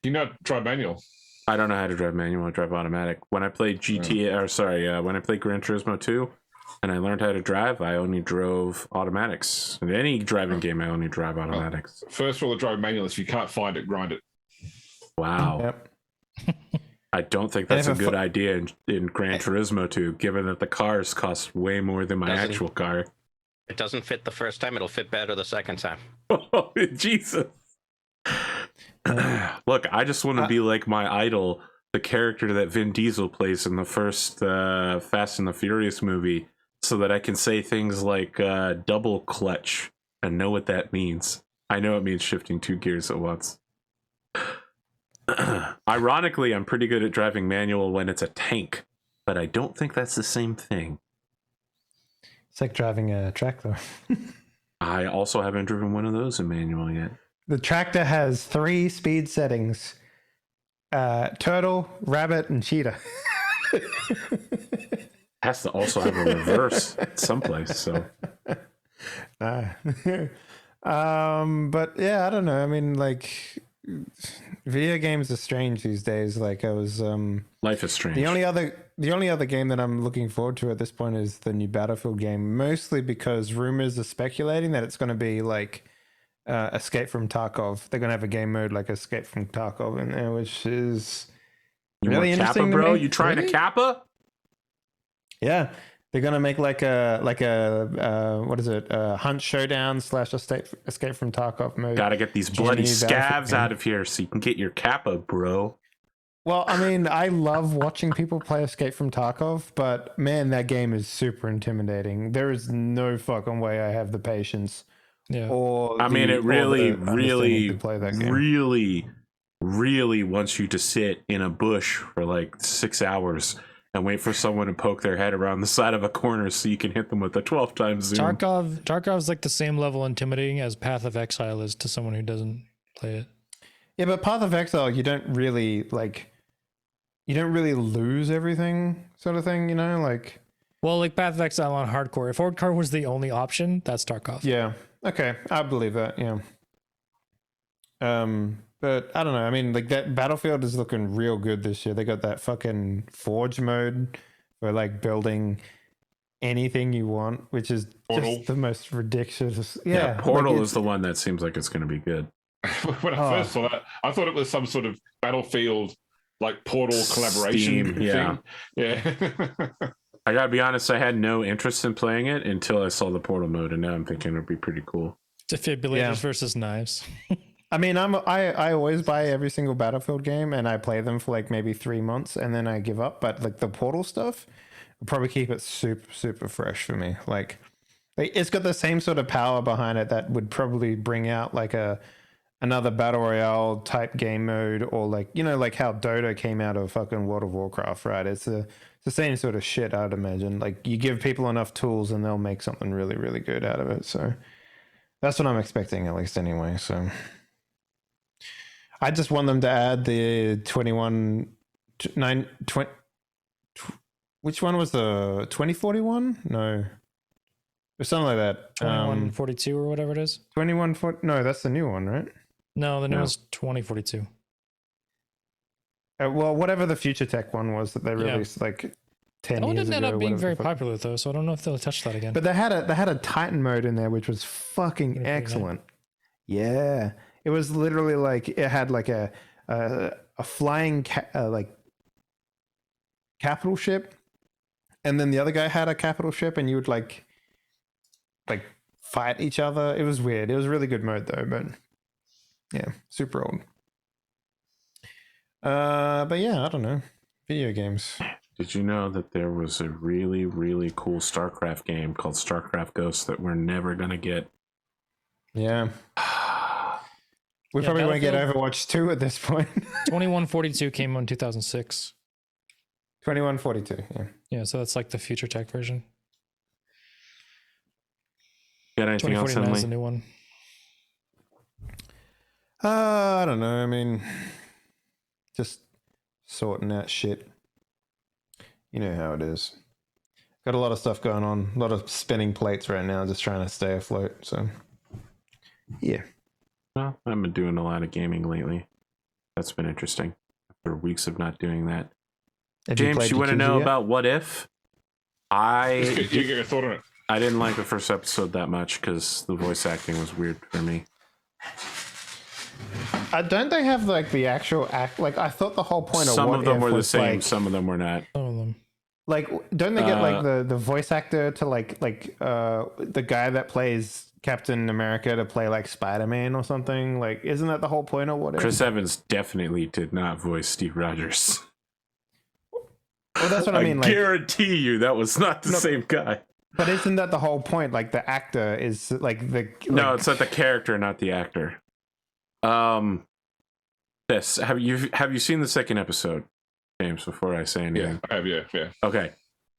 You know, try manual. I don't know how to drive manual. I drive automatic. When I played when I played Gran Turismo 2, and I learned how to drive, I only drove automatics. In any driving game, I only drive automatics. First rule of driving manual is if you can't find it, grind it. Wow. Yep. I don't think that's a good idea in Gran Turismo 2, given that the cars cost way more than my actual car. It doesn't fit the first time. It'll fit better the second time. Oh, Jesus. Look, I just want to be like my idol, the character that Vin Diesel plays in the first Fast and the Furious movie, so that I can say things like double clutch and know what that means. I know it means shifting 2 gears at once. Ironically, I'm pretty good at driving manual when it's a tank, but I don't think that's the same thing. It's like driving a tractor. I also haven't driven one of those in manual yet. The tractor has 3 speed settings: turtle, rabbit, and cheetah. Has to also have a reverse someplace. So, but yeah, I don't know. I mean, like, video games are strange these days. Like, I was life is strange. the only other game that I'm looking forward to at this point is the new Battlefield game, mostly because rumors are speculating that it's going to be like Escape from Tarkov. They're going to have a game mode like Escape from Tarkov in there, which is really interesting. Kappa, bro? To me. You trying to Kappa? Yeah, they're gonna make like a what is it? Hunt Showdown / Escape from Tarkov mode. Gotta get these bloody GNU scavs Battlefield out of here so you can get your Kappa, bro. Well, I mean, I love watching people play Escape from Tarkov, but man, that game is super intimidating. There is no fucking way I have the patience Yeah. or I mean, the- it or the really, understanding to play that game. really wants you to sit in a bush for like 6 hours and wait for someone to poke their head around the side of a corner so you can hit them with a 12 times zoom. Tarkov's like the same level intimidating as Path of Exile is to someone who doesn't play it. Yeah, but Path of Exile, you don't really lose everything, sort of thing, you know, like. Well, like Path of Exile on hardcore. If hardcore was the only option, that's Tarkov. Yeah. Okay, I believe that. Yeah. But I don't know. I mean, like that Battlefield is looking real good this year. They got that fucking Forge mode for like building anything you want, which is Portal. just the most ridiculous. Yeah, Portal like is the one that seems like it's going to be good. When I first saw that, I thought it was some sort of Battlefield like Portal collaboration Steam, yeah. thing. Yeah. I gotta be honest, I had no interest in playing it until I saw the Portal mode, and now I'm thinking it'd be pretty cool. Defibrillators versus knives. I mean, I always buy every single Battlefield game and I play them for like maybe 3 months and then I give up. But like the Portal stuff, will probably keep it super fresh for me. Like it's got the same sort of power behind it that would probably bring out like another battle royale type game mode, or like, you know, like how Dota came out of fucking World of Warcraft, right? It's the same sort of shit, I'd imagine. Like you give people enough tools and they'll make something really good out of it. So that's what I'm expecting, at least anyway. So I just want them to add the 20, which one was the 2041? No, or something like that. 2142 or whatever it is. 2140. No, that's the new one, right? No, the new one's 2042. Well, whatever the Future Tech one was that they released like 10 That one years didn't ago. end up being whatever very the fuck. popular though, so I don't know if they'll touch that again. But they had a Titan mode in there, which was fucking Pretty excellent. Yeah, it was literally like it had like a flying like capital ship, and then the other guy had a capital ship, and you would like fight each other. It was weird. It was a really good mode though, but yeah, super old. But yeah, I don't know. Video games. Did you know that there was a really cool StarCraft game called StarCraft Ghosts that we're never gonna get? Yeah. We probably won't get Overwatch 2 at this point. 2142 came out in 2006. 2142, yeah. Yeah, so that's like the Future Tech version. Got anything else, 2049 is Henley? the new one. I don't know. I mean, just sorting out shit. You know how it is. Got a lot of stuff going on. A lot of spinning plates right now, just trying to stay afloat. So, yeah. Well, I've been doing a lot of gaming lately. That's been interesting. After weeks of not doing that. James, you want to know about What If? You get your thought on it. I didn't like the first episode that much because the voice acting was weird for me. Don't they have like the actual act? Like I thought the whole point of Some What of them If were the was, same, like, some of them were not. Some of them. like don't they get like the voice actor to like the guy that plays Captain America to play like Spider-Man or something? Like, isn't that the whole point of What If? Chris Evans definitely did not voice Steve Rogers. Well, that's what I mean. Like, guarantee you that was not the same guy. but isn't that the whole point? Like the actor is like the No, it's not the character, not the actor. This have you seen the second episode, James? Before I say anything, Yeah, I have. Yeah. okay.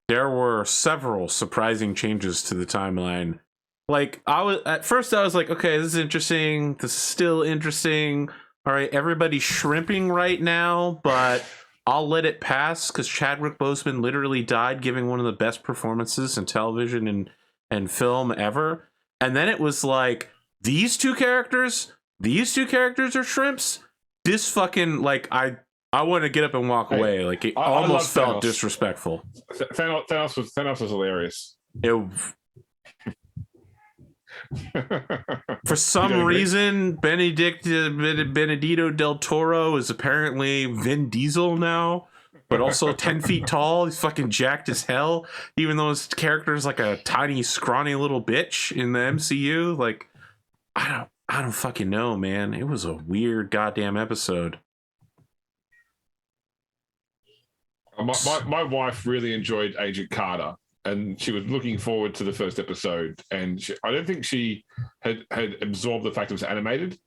There were several surprising changes to the timeline. Like I was like, okay, this is interesting. This is still interesting. All right, everybody's shrimping right now, but I'll let it pass because Chadwick Boseman literally died giving one of the best performances in television and film ever. And then it was like, these two characters are shrimps. This fucking, like, I want to get up and walk away. Like, it I almost love felt Thanos. Disrespectful. Thanos was hilarious. For some reason, Benedito del Toro is apparently Vin Diesel now, but also 10 feet tall. He's fucking jacked as hell, even though his character is like a tiny, scrawny little bitch in the MCU. Like, I don't fucking know, man. It was a weird goddamn episode. My wife really enjoyed Agent Carter. and she was looking forward to the first episode. And I don't think she had absorbed the fact it was animated.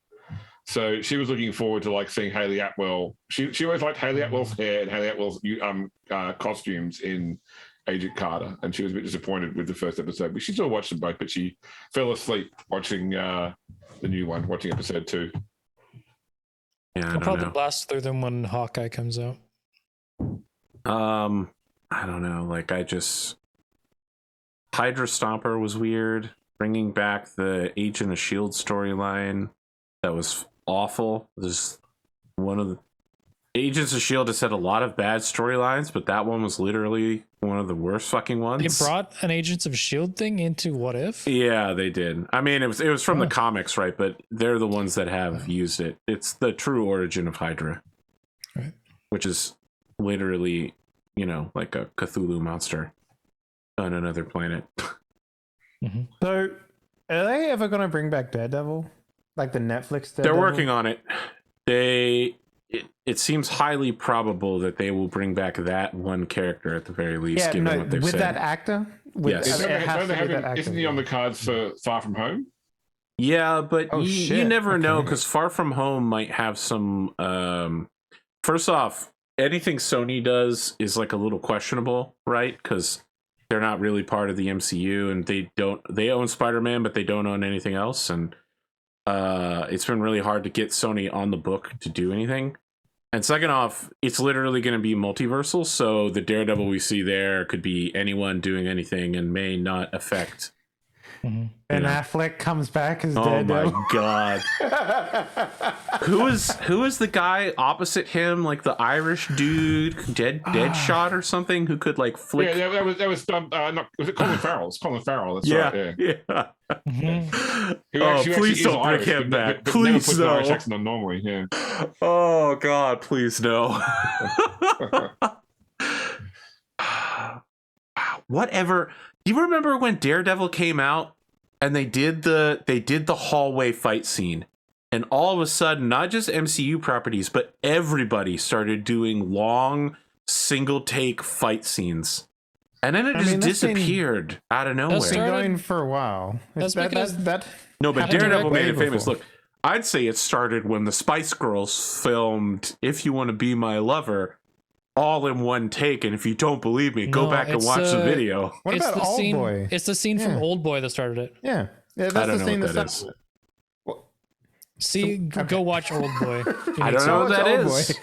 So she was looking forward to like seeing Haley Atwell. She always liked Haley Atwell's hair and Haley Atwell's costumes in Agent Carter, and she was a bit disappointed with the first episode. But she still watched them both, but she fell asleep watching the new one, watching episode 2. Yeah, I'll probably blast through them when Hawkeye comes out. I don't know. Like, Hydra Stomper was weird. Bringing back the Agent of S.H.I.E.L.D. storyline, that was awful. There's one of the Agents of S.H.I.E.L.D. has had a lot of bad storylines, but that one was literally one of the worst fucking ones. They brought an Agents of S.H.I.E.L.D. thing into What If? Yeah, they did. I mean, it was from the comics, right? But they're the ones that have used it. It's the true origin of Hydra, right? Which is literally, like a Cthulhu monster on another planet. Mm-hmm. So, are they ever going to bring back Daredevil? Like the Netflix Daredevil? They're working on it. It seems highly probable that they will bring back that one character at the very least. Yeah, given no, what they've with said. that actor? Yes. Isn't he on the cards for Far From Home? Yeah, but you never know, because Far From Home might have some... first off, anything Sony does is like a little questionable, right? Because they're not really part of the MCU, and they own Spider-Man, but they don't own anything else, and it's been really hard to get Sony on the book to do anything. And second off, it's literally going to be multiversal, so the Daredevil we see there could be anyone doing anything and may not affect. Ben Affleck comes back as Daredevil. Oh my god! who is the guy opposite him, like the Irish dude, Deadshot or something, who could like flick? Yeah, that was was it Colin Farrell? It's Colin Farrell. That's right. Yeah. Oh, please don't bring him back. Please never no. Irish accent on normally. Yeah. Oh god, please no. Whatever. Do you remember when Daredevil came out and they did the hallway fight scene, and all of a sudden, not just MCU properties, but everybody started doing long single take fight scenes, and then it just disappeared out of nowhere. It's been going for a while. That's because No, but Daredevil made it famous. before. Look, I'd say it started when the Spice Girls filmed "If You Want to Be My Lover" all in one take, and if you don't believe me, go back and watch the video. What it's about the scene, Oldboy? It's the scene from Oldboy that started it. Yeah, that's I don't the know scene what that that's is. See, go watch Oldboy. I don't know what that Oldboy. is.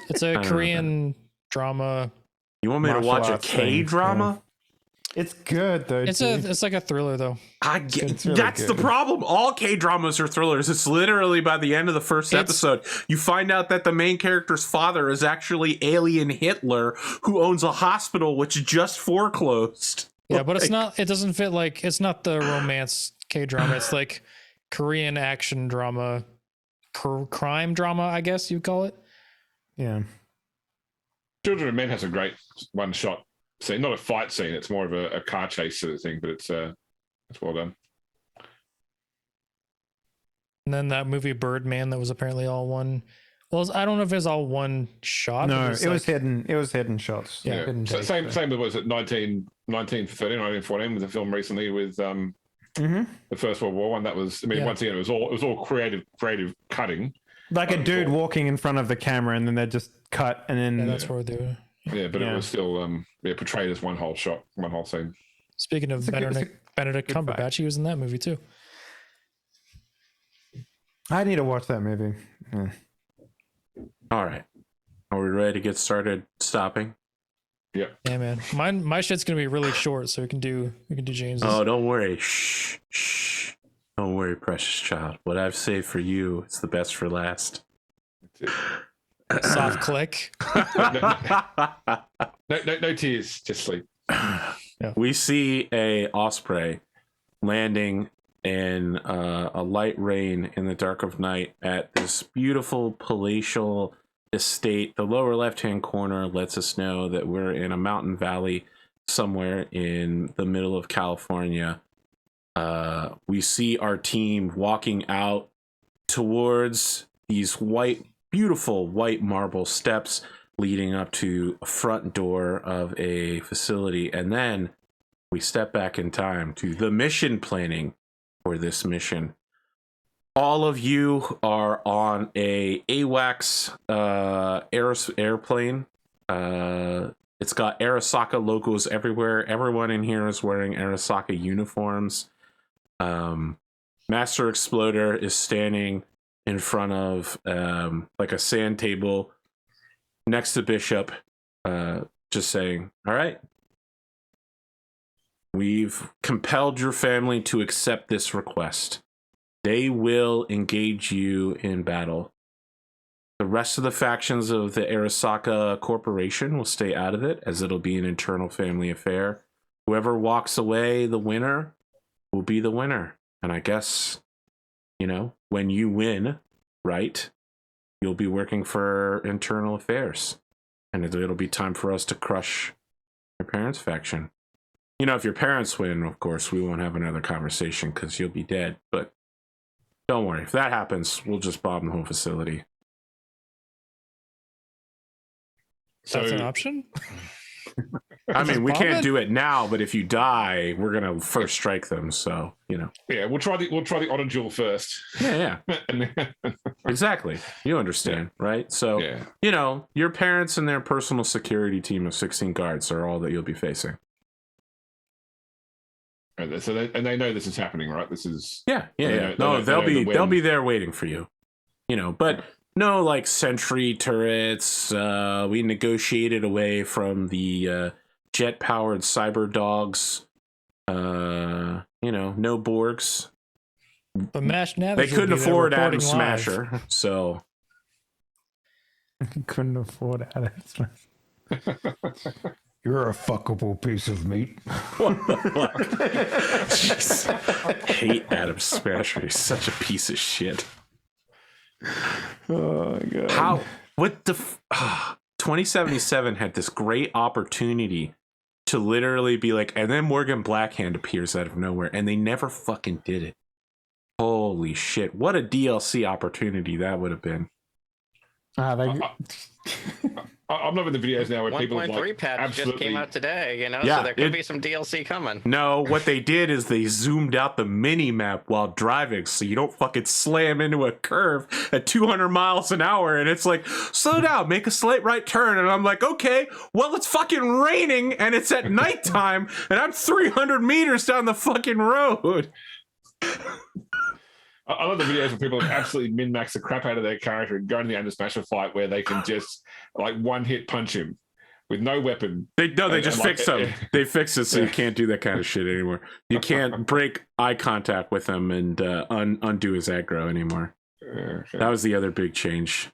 It's a Korean drama. You want me to Martial watch a arts K drama? It's good though. It's like a thriller though. It's really That's the good. problem. All K dramas are thrillers. It's literally by the end of the first episode, you find out that the main character's father is actually alien Hitler, who owns a hospital which just foreclosed. Yeah, but it's not. It doesn't fit. Like, it's not the romance K drama. It's like Korean action drama, crime drama, I guess you'd call it. Yeah. Children of Men has a great one shot scene, not a fight scene. It's more of a car chase sort of thing, but it's well done. And then that movie Birdman that was apparently all one. Well, I don't know if it was all one shot. No, but it was hidden. It was hidden shots. Yeah, Hidden takes, same with what was it 1914 with the film recently with the First World War one. That was, I mean, once again, it was all creative cutting. Like a dude walking in front of the camera, and then they just cut, and then that's where they were. Yeah, but it was still portrayed as one whole shot, one whole scene. Speaking of Benedict Cumberbatch, he was in that movie too. I need to watch that movie. Yeah. All right. Are we ready to get started stopping? Yeah. Yeah, man. My shit's gonna be really short, so we can do James's. Oh, don't worry. Shh. Don't worry, precious child. What I've saved for you is the best for last. Soft click. No tears, just sleep. We see a osprey landing in a light rain in the dark of night at this beautiful palatial estate. The lower left-hand corner lets us know that we're in a mountain valley somewhere in the middle of California. We see our team walking out towards these beautiful white marble steps leading up to a front door of a facility, and then we step back in time to the mission planning for this mission. All of you are on a AWACS airplane. It's got Arasaka logos everywhere. Everyone in here is wearing Arasaka uniforms. Master Exploder is standing in front of like a sand table next to Bishop, just saying, all right, we've compelled your family to accept this request. They will engage you in battle. The rest of the factions of the Arasaka Corporation will stay out of it, as it'll be an internal family affair. Whoever walks away the winner will be the winner. And I guess, you know, when you win, right, you'll be working for internal affairs. And it'll be time for us to crush your parents' faction. You know, if your parents win, of course, we won't have another conversation because you'll be dead. But don't worry. If that happens, we'll just bomb the whole facility. That's an option? I mean, we bomb can't it? do it now, but if you die, we're gonna first strike them. So, you know. Yeah, we'll try the auto duel first. Yeah. And then- Exactly. You understand, right? So, yeah. you know, your parents and their personal security team of 16 guards are all that you'll be facing. And so they know this is happening, right? This is Yeah. They No, know they'll be there waiting for you. You know, but no like sentry turrets. We negotiated away from the jet-powered cyber dogs. You know, no Borgs. But Mash Navis They couldn't will be there afford Adam reporting live. Smasher, so Couldn't afford Adam Smasher. You're a fuckable piece of meat. what the fuck? Jeez. Hate Adam Smasher. He's such a piece of shit. Oh my god. How? What the? 2077 had this great opportunity to literally be like, and then Morgan Blackhand appears out of nowhere, and they never fucking did it. Holy shit! What a DLC opportunity that would have been. I'm loving the videos now where people are 1.3 like, patch just absolutely came out today, you know, Yeah, so there could be some DLC coming. No, what they did is they zoomed out the mini map while driving, so you don't fucking slam into a curve at 200 miles an hour, and it's like, slow down, make a slight right turn, and I'm like, okay, well, it's fucking raining, and it's at nighttime, and I'm 300 meters down the fucking road. I love the videos where people absolutely min-max the crap out of their character and go into the Under Smasher fight where they can just like one hit punch him with no weapon. They just fixed them. They fixed it so you Yeah. can't do that kind of shit anymore. You can't break eye contact with him and undo his aggro anymore. Okay. That was the other big change.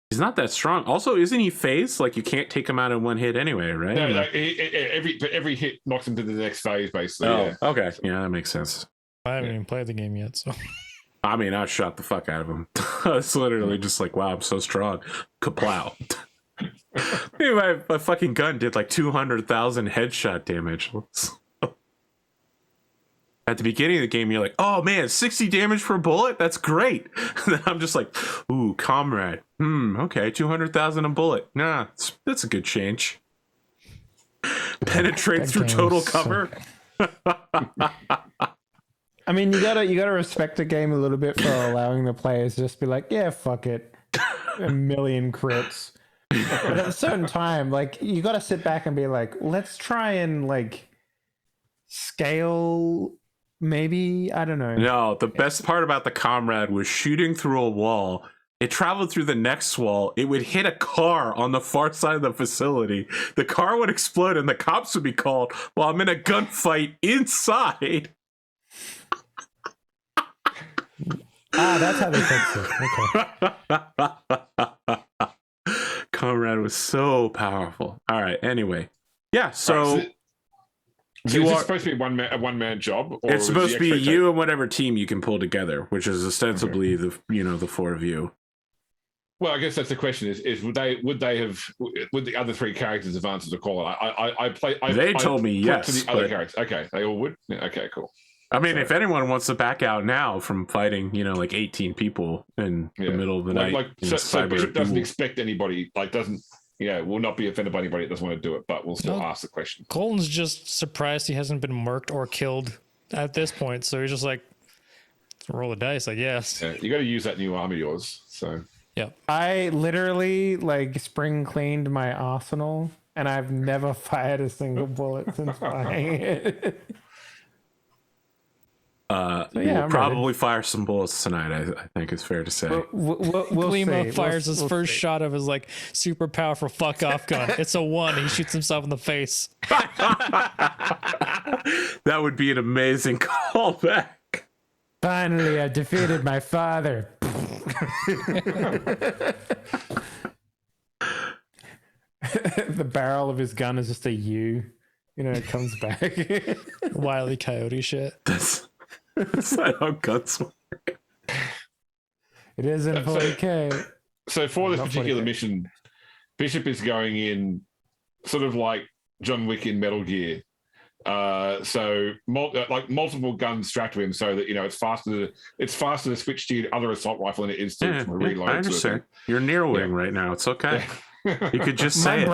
He's not that strong. Also, isn't he phased? Like you can't take him out in one hit anyway, right? No, every hit knocks him to the next phase, basically. Oh, Yeah. okay. Yeah, that makes sense. I haven't even played the game yet, so I mean, I shot the fuck out of him. It's literally just like, wow, I'm so strong. Kaplow. my fucking gun did like 200,000 headshot damage. At the beginning of the game, you're like, oh man, 60 damage per bullet? That's great. And then I'm just like, ooh, comrade. Okay, 200,000 a bullet. Nah, that's a good change. Penetrate That through game total is so cover. I mean, you gotta respect the game a little bit for allowing the players to just be like, yeah, fuck it, a million crits. But at a certain time, like you gotta sit back and be like, let's try and like scale. Maybe I don't know. No, the best part about the comrade was shooting through a wall. It traveled through the next wall. It would hit a car on the far side of the facility. The car would explode and the cops would be called while I'm in a gunfight inside. That's how they fix it. Okay. Comrade was so powerful. All right. Anyway, yeah. So Right, so you is are. this supposed to be a one man job? Or It's is supposed the to be expectation- you and whatever team you can pull together, which is ostensibly the four of you. Well, I guess that's the question: is would the other three characters have answered the call? They told me put yes, to the other but- characters. Okay, they all would. Yeah, okay, cool. I mean, So- if anyone wants to back out now from fighting, like 18 people in the middle of the night, Like in so cyber Bishop doesn't duel. expect anybody. Like doesn't we'll not be offended by anybody that doesn't want to do it, but we'll still No. ask the question. Colton's just surprised he hasn't been murked or killed at this point. So he's just like, roll the dice, I guess. Yeah, you got to use that new arm of yours. So Yeah. I literally like spring cleaned my arsenal, and I've never fired a single bullet since buying it. We'll I'm probably fire some bullets tonight. I think it's fair to say. We'll Glimo see. fires his We'll first see. shot of his like super powerful fuck off gun. It's a 1. He shoots himself in the face. That would be an amazing callback. Finally, I defeated my father. The barrel of his gun is just a U. It comes back. Wile E. Coyote shit. That's not how guns work. It is in 40K. So for this Not particular 40K. mission, Bishop is going in sort of like John Wick in Metal Gear. Multiple guns strapped to him, so that it's faster. It's faster to switch to your other assault rifle than it is to reload. I understand. You're near wing right now. It's okay. You could just say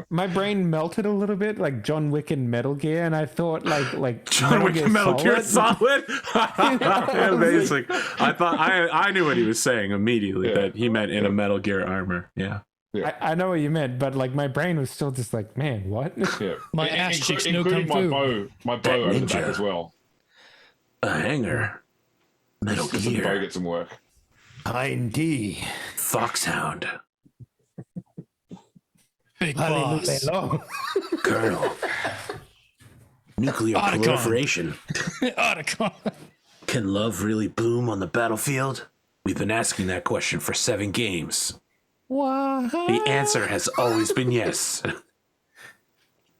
My brain melted a little bit, like John Wick in Metal Gear, and I thought like John Wick and Metal Gear Solid. Amazing. I knew what he was saying immediately, that he meant in a Metal Gear armor. Yeah. I know what you meant, but like my brain was still just like, man, what? Yeah. My ass cheeks no including kung my fu. bow over the ninja. back as well. A hanger. Metal Just let the bow Gear. get some work. D. Foxhound. Big boss. Colonel. Nuclear Otacon. proliferation. Otacon. Can love really bloom on the battlefield? We've been asking that question for 7 games. What? The answer has always been yes.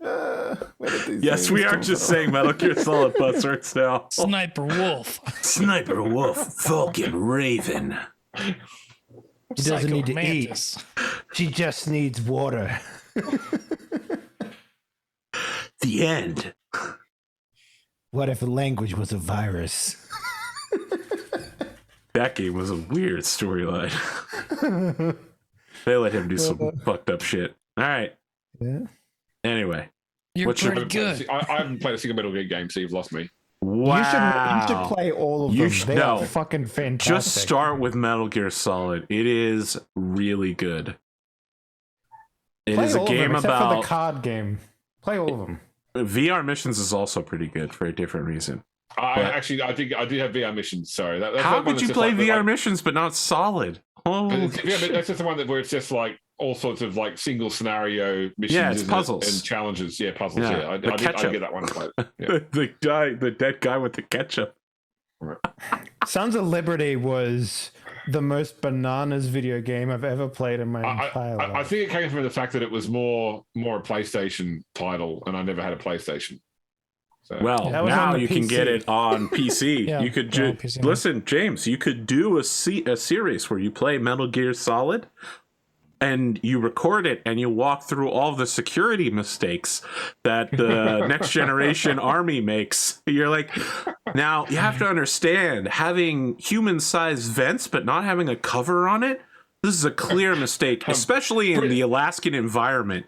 Yes, we are just saying Metal Gear Solid buzzwords now. Sniper Wolf. Sniper Wolf, Vulcan Raven. She doesn't need to Mantis. eat. She just needs water. The end. What if language was a virus? That game was a weird storyline. They let him do some fucked up shit. All right. Yeah. Anyway. You're What's your- pretty good. I haven't played a single Metal Gear game, so you've lost me. Wow. You should play all of You them. should- They are no. fucking fantastic. Just start with Metal Gear Solid. It is really good. It Play is a all of them, game except for about the card game. Play all of them. VR missions is also pretty good for a different reason. I think I do have VR missions. Sorry, that's How that one could that's you just play like- VR like- missions but not Solid? Oh, Yeah, but that's just the one where it's just like all sorts of like single scenario missions. Yeah, it's isn't it? puzzles. And challenges. Yeah, puzzles. Yeah, Yeah, I the did ketchup. get that one. But, yeah. the dead guy with the ketchup. Sons of Liberty was the most bananas video game I've ever played in my entire life. I think it came from the fact that it was more a PlayStation title, and I never had a PlayStation. So, Well, That was on now the you can PC. get it on PC. Yeah, you could yeah, on PC now. listen, James. You could do a series where you play Metal Gear Solid, and you record it, and you walk through all the security mistakes that the next generation army makes. You're like, now you have to understand, having human-sized vents but not having a cover on it. This is a clear mistake, especially in the Alaskan environment.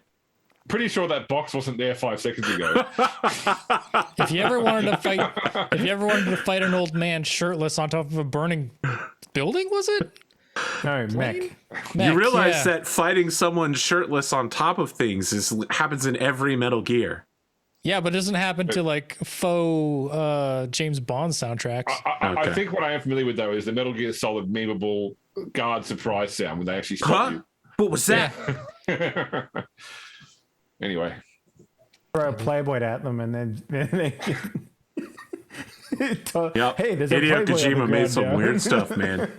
pretty sure that box wasn't there 5 seconds ago. If you ever wanted to fight an old man shirtless on top of a burning building, was it? No, mech. You realize yeah. that fighting someone shirtless on top of things happens in every Metal Gear. Yeah, but it doesn't happen to like faux James Bond soundtracks. I Okay. think what I am familiar with though is the Metal Gear Solid memeable guard surprise sound when they actually spot What was that? you. Anyway, Throw a Playboy at them and then they Yep. Hey, there's a Hideo Playboy on the Kojima made ground some now. weird stuff, man.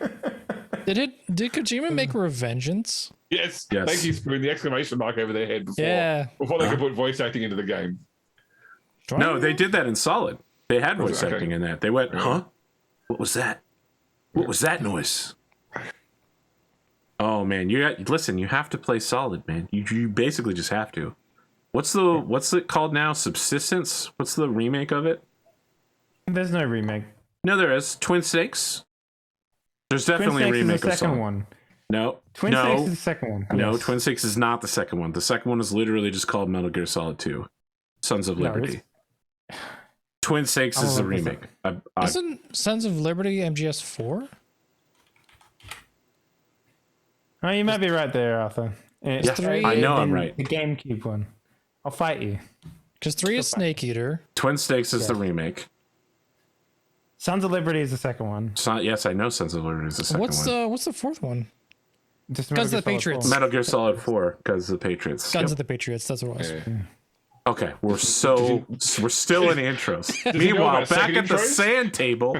Did Kojima make Revengeance? yes, Yes. thank you for putting the exclamation mark over their head before, Yeah. before they could put voice acting into the game. No, they did that in Solid. They had voice Okay. acting in that. They went, huh? What was that? What was that noise? Oh man, listen. You have to play Solid, man. You basically just have to. What's it called now? Subsistence? What's the remake of it? There's no remake. No, there is. Twin Snakes. There's Twin definitely a Snakes is remake the of second Solid. one. No. Twin Snakes is the second one. No, Yes. Twin Snakes is not the second one. The second one is literally just called Metal Gear Solid 2. Sons of No, Liberty. Twin Snakes is the remake. Isn't Sons of Liberty MGS 4? Oh, you might be right there, Arthur. Yeah, three I know I'm in right. The GameCube one. I'll fight you. Because 3 is Snake Eater. Twin Snakes is the remake. Sons of Liberty is the second one. Yes, I know Sons of Liberty is the second one. What's the fourth one? Just Guns Metal of the Gear Solid Patriots. 4. Metal Gear Solid 4, because of the Patriots. Guns Yep. of the Patriots. That's what it was. Yeah. Okay, we're still in intros. Meanwhile, about back second at the intros? sand table.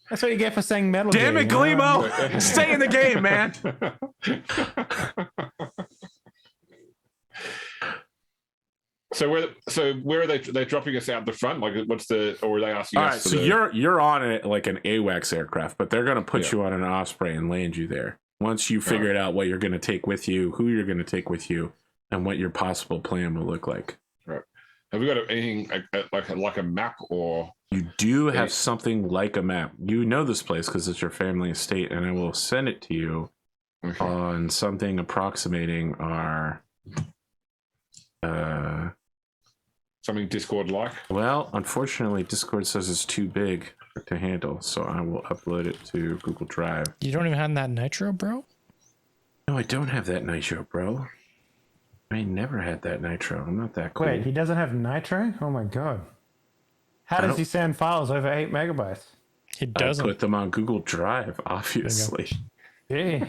That's what you get for saying Metal Damn Gear. it, you know? Glimo! Stay in the game, man. So where are they dropping us out the front? Like, what's the, or are they asking All us? right, for so the, you're on it like an AWACS aircraft, but they're gonna put you on an Osprey and land you there. Once you figured out what you're gonna take with you, who you're gonna take with you, and what your possible plan will look like. Right. Have we got anything like a map or? You do have something like a map. You know this place because it's your family estate, and I will send it to you on something approximating our. Something Discord like? Well, unfortunately, Discord says it's too big to handle, so I will upload it to Google Drive. You don't even have that Nitro, bro? No, I don't have that Nitro, bro. I never had that Nitro. I'm not that cool. Wait, he doesn't have Nitro? Oh my god. How does he send files over 8 megabytes? He I doesn't. put them on Google Drive, obviously. Yeah.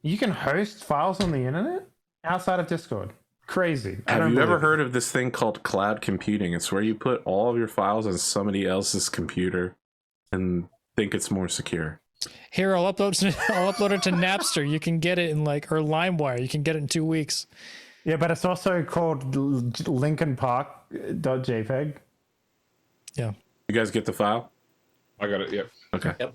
You can host files on the internet outside of Discord. Crazy. Have you ever heard of this thing called cloud computing? It's where you put all of your files on somebody else's computer and think it's more secure. Here, I'll upload it to Napster. You can get it in or LimeWire. You can get it in 2 weeks. Yeah, but it's also called LincolnPark.jpg. Yeah. You guys get the file? I got it. Yep. Okay. Yep.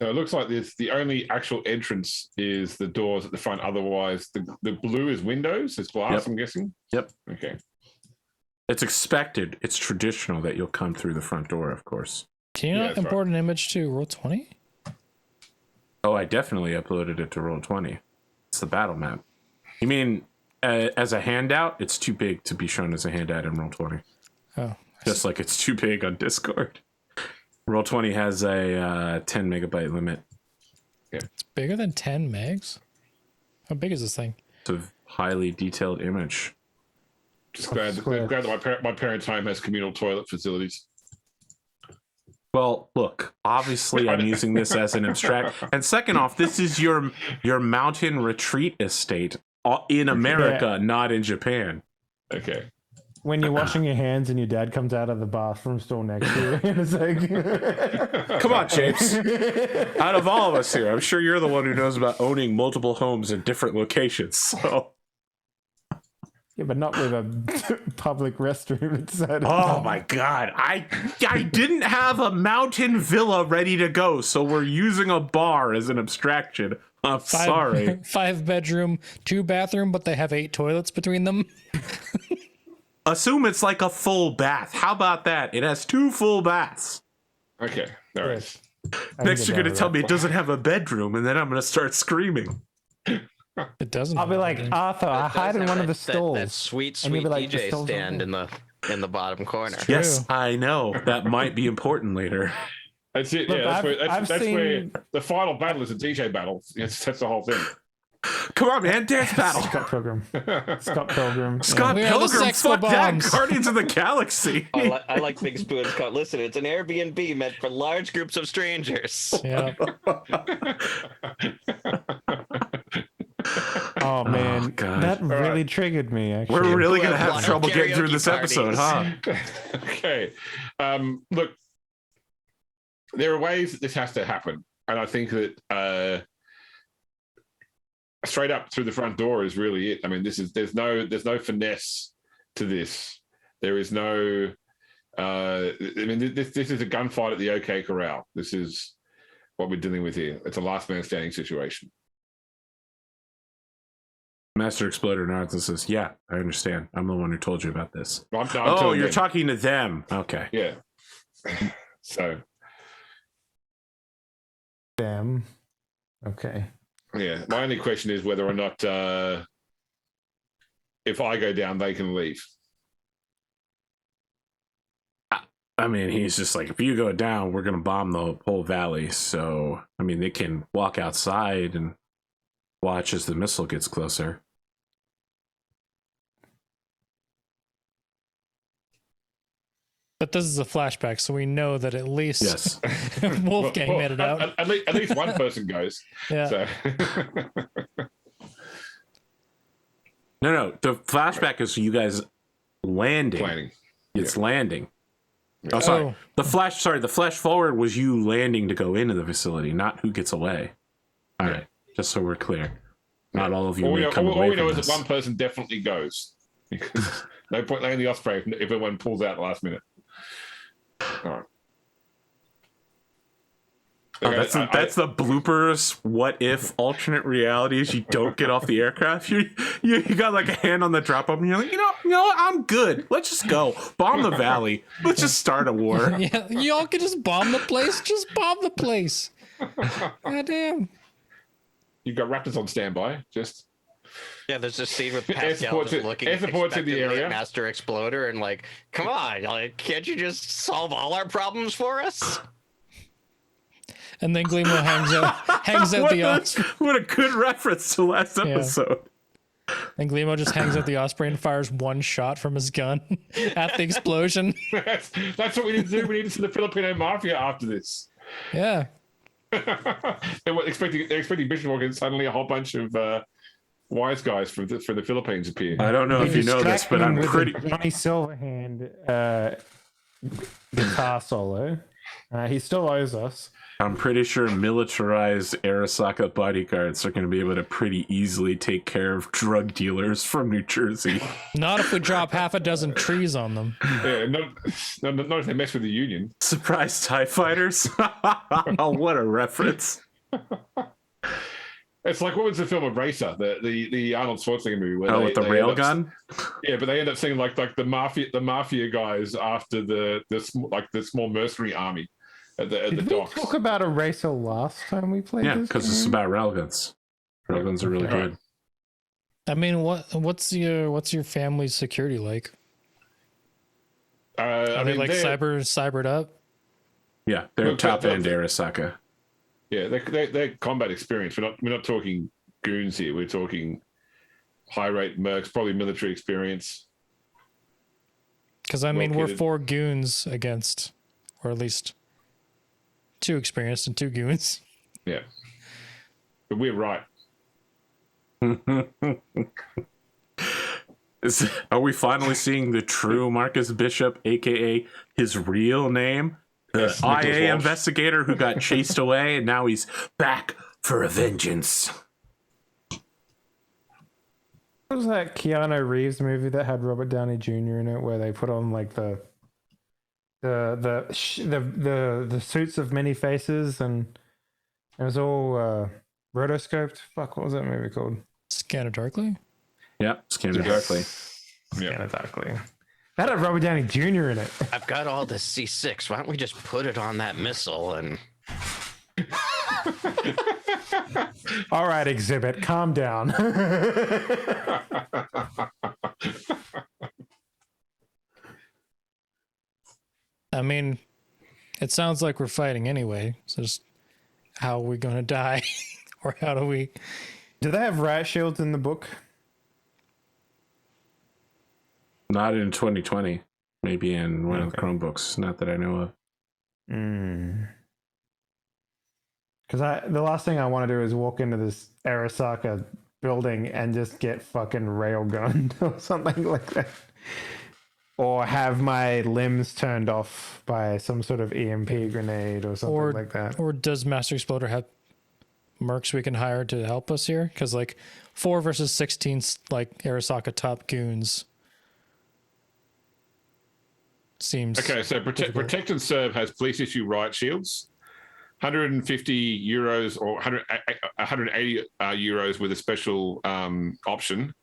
So it looks like the only actual entrance is the doors at the front. Otherwise, the blue is windows. It's glass. Yep. I'm guessing. Yep. Okay. It's expected. It's traditional that you'll come through the front door, of course. Can you not that's import an image to Roll20? Oh, I definitely uploaded it to Roll20. It's the battle map. You mean as a handout? It's too big to be shown as a handout in Roll20. Oh. Just like it's too big on Discord. Roll20 has a 10 megabyte limit. It's bigger than 10 megs? How big is this thing? It's a highly detailed image. Just glad that my parents' home has communal toilet facilities. Well, look, obviously I'm using this as an abstract. And second off, this is your mountain retreat estate in America, not in Japan. Okay. When you're washing your hands and your dad comes out of the bathroom stall next to you, and it's like, Come on, James. Out of all of us here, I'm sure you're the one who knows about owning multiple homes in different locations. So, yeah, but not with a public restroom inside. oh my God, I didn't have a mountain villa ready to go, so we're using a bar as an abstraction. I'm sorry. 5-bedroom, 2-bathroom, but they have 8 toilets between them. Assume it's like a full bath. How about that? It has 2 full baths. Okay. All right. Next, you're going to tell me it doesn't have a bedroom, and then I'm going to start screaming. It doesn't. I'll be like, Arthur, I hide in one of the stalls. That sweet And you'll be like, the DJ stalls stand over in the bottom corner. Yes, I know. That might be important later. That's it. Look, Yeah, that's I've where seen- the final battle is a DJ battle. That's the whole thing. Come on, man. Dance battle. Scott Pilgrim. Scott Pilgrim. Scott We are the Pilgrim. Sex Fuck that. Bombs. Guardians of the Galaxy. I like Big Spoon's cut. Listen, it's an Airbnb meant for large groups of strangers. Yeah. Oh man, God. that really right. triggered me. Actually, We're really Who going to have have trouble getting through karaoke this episode, huh? Okay. Look, there are ways that this has to happen. And I think that straight up through the front door is really it. I mean, there's no finesse to this. There is no I mean, this is a gunfight at the OK Corral. This is what we're dealing with here. It's a last man standing situation. Master Exploder nods and says, "Yeah, I understand. I'm the one who told you about this." I'm Oh, telling you're them. talking to them. Okay. Yeah. So, Damn. Okay. yeah. My only question is whether or not if I go down, they can leave. I mean, he's just like, if you go down, we're going to bomb the whole valley. So, I mean, they can walk outside and watch as the missile gets closer. But this is a flashback, so we know that at least Yes. Wolfgang made it out. At least one person goes. Yeah. So. No. The flashback is you guys landing. Planning. It's landing. Oh, sorry. Oh. The flash forward was you landing to go into the facility, not who gets away. All right. Just so we're clear. Not all of you may come all away we know from is this. that one person definitely goes. Because no point landing the Osprey if everyone pulls out last minute. All right. Oh, Okay, that's the bloopers. What if alternate realities? You don't get off the aircraft. You got like a hand on the drop up, and you're like, you know what? I'm good. Let's just go bomb the valley. Let's just start a war. Yeah, y'all can just bomb the place. Just bomb the place. God damn. You've got Raptors on standby. Just Yeah, there's this scene with Air Pascal support's just in- looking air support's in the expectantly at area. Master Exploder and like, come on, like, can't you just solve all our problems for us? And then Glimo hangs out What the Osprey. what a good reference to last episode. And Glimo just hangs out the Osprey and fires one shot from his gun at the explosion. that's what we need to do. We need to see the Filipino mafia after this. Yeah. They're expecting Bishop and suddenly a whole bunch of wise guys from the Philippines appear. I don't know if you know this, but I'm With pretty. the Johnny Silverhand guitar solo. He still owes us. I'm pretty sure militarized Arasaka bodyguards are going to be able to pretty easily take care of drug dealers from New Jersey. Not if we drop half a dozen trees on them. Yeah, not if they mess with the union. Surprise TIE fighters. Oh, what a reference. It's like, what was the film of Racer, the Arnold Schwarzenegger movie? Where With the they rail end up- gun? Yeah, but they end up seeing like the mafia guys after the small mercenary army at the Did we docks. talk about Eraser last time we played Yeah, this because it's game? about railguns. Railguns are really Okay. good. I mean, what's your family's security like? Are they like cybered up? Yeah, they're Look, top that- end Arasaka. Yeah, they're combat experience. We're not talking goons here. We're talking high rate mercs, probably military experience. Because I mean, we're Located. 4 goons against, or at least 2 experienced and 2 goons. Yeah, but we're right. Are we finally seeing the true Marcus Bishop, aka his real name? The Yes, Nicholas IA Walsh. investigator who got chased away and now he's back for a vengeance. What was that Keanu Reeves movie that had Robert Downey Jr. in it, where they put on like the suits of many faces, and it was all rotoscoped? Fuck, what was that movie called? Scanner Darkly? Yeah, Scanner Darkly. Yeah, Exactly. That had Robert Downey Jr. in it. I've got all the C6. Why don't we just put it on that missile and All right, Exhibit, calm down. I mean, it sounds like we're fighting anyway. So just how are we going to die? Or how do we... Do they have riot shields in the book? Not in 2020. Maybe in one of the Chromebooks. Not that I know of. Because the last thing I want to do is walk into this Arasaka building and just get fucking railgunned or something like that. Or have my limbs turned off by some sort of EMP grenade or something like that. Or does Master Exploder have mercs we can hire to help us here? Because like 4 versus 16, like Arasaka top goons seems Okay, so Protect and Serve has police issue riot shields. 150 euros or 180 euros with a special option.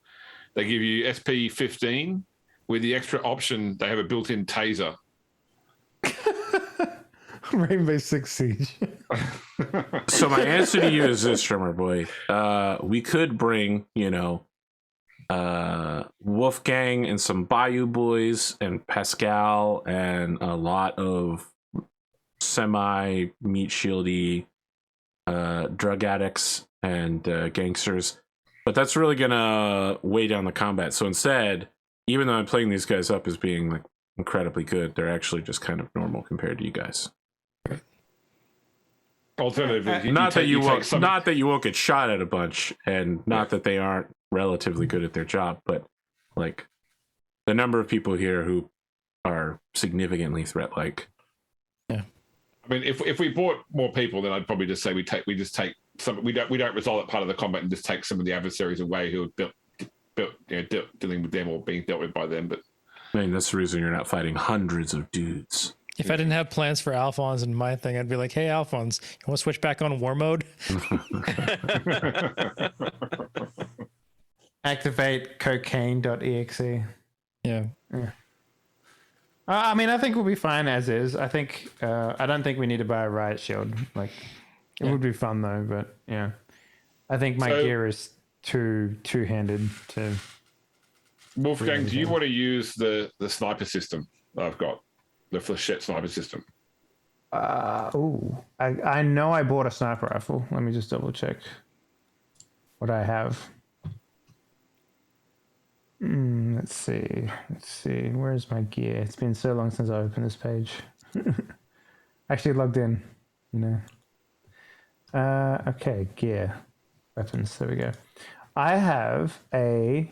They give you SP15 with the extra option. They have a built-in taser. Rainbow Six Siege. So my answer to you is this, Drumurboy. We could bring, Wolfgang and some Bayou boys and Pascal and a lot of semi meat shieldy drug addicts and gangsters, but that's really gonna weigh down the combat. So instead, even though I'm playing these guys up as being like incredibly good, they're actually just kind of normal compared to you guys. Alternatively, Not that you won't get shot at a bunch, and not that they aren't relatively good at their job, but like the number of people here who are significantly threat-like. I mean, if we brought more people, then I'd probably just say we just take some. We don't resolve that part of the combat and just take some of the adversaries away who have dealing with them or being dealt with by them. But I mean, that's the reason you're not fighting hundreds of dudes. If I didn't have plans for Alphonse and my thing, I'd be like, hey, Alphonse, you want to switch back on war mode? Activate cocaine.exe. Yeah. I mean, I think we'll be fine as is. I think I don't think we need to buy a riot shield. Like, it would be fun though. But yeah, I think my gear is two-handed to. Wolfgang, do you want to use the sniper system that I've got, the flechette sniper system? I know I bought a sniper rifle. Let me just double check what I have. Let's see. Where's my gear? It's been so long since I opened this page. Actually logged in, Okay, gear. Weapons. There we go. I have a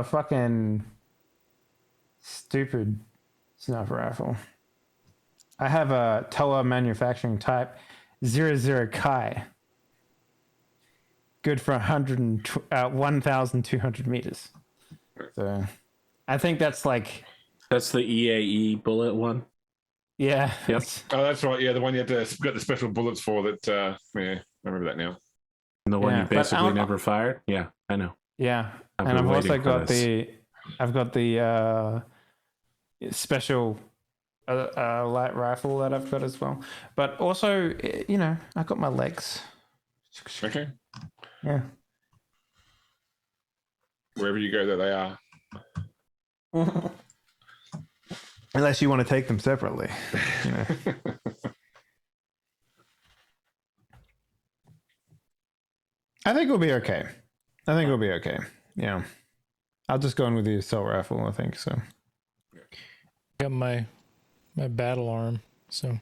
fucking stupid sniper rifle. I have a Toa manufacturing type 00 Kai. Good for 1,200 meters. So I think that's like... That's the EAE bullet one? Yeah. Yep. Oh, that's right. Yeah, the one you had to get the special bullets for that. I remember that now. And the one you basically never fired? Yeah, I know. Yeah. And I've also got the special light rifle that I've got as well. But also, I got my legs. Okay. Yeah. Wherever you go, there they are. Unless you want to take them separately. I think we'll be okay. Yeah. I'll just go in with the assault rifle, I think so. Got my battle arm, so.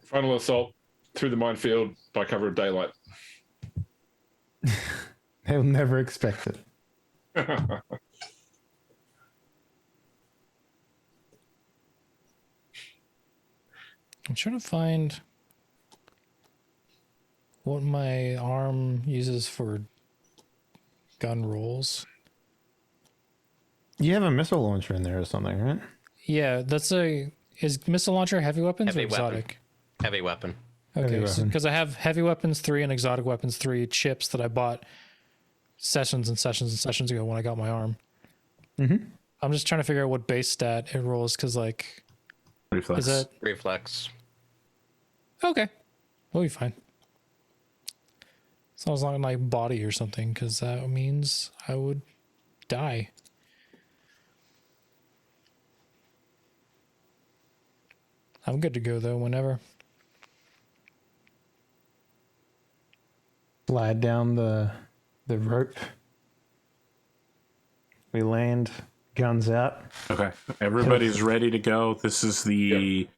Final assault through the minefield by cover of daylight. They'll never expect it. I'm trying to find what my arm uses for gun rolls. You have a missile launcher in there or something, right? Yeah, is missile launcher heavy weapons Heavy or exotic? Heavy weapon. Okay, Heavy because I have heavy weapons 3 and exotic weapons 3 chips that I bought sessions and sessions and sessions ago when I got my arm. Mm-hmm. I'm just trying to figure out what base stat it rolls because, like, Reflex. is that Reflex. okay? We'll be fine. As long as not my body or something, because that means I would die. I'm good to go though. Whenever. Slide down the rope. We land, guns out. Okay. Everybody's ready to go. This is the...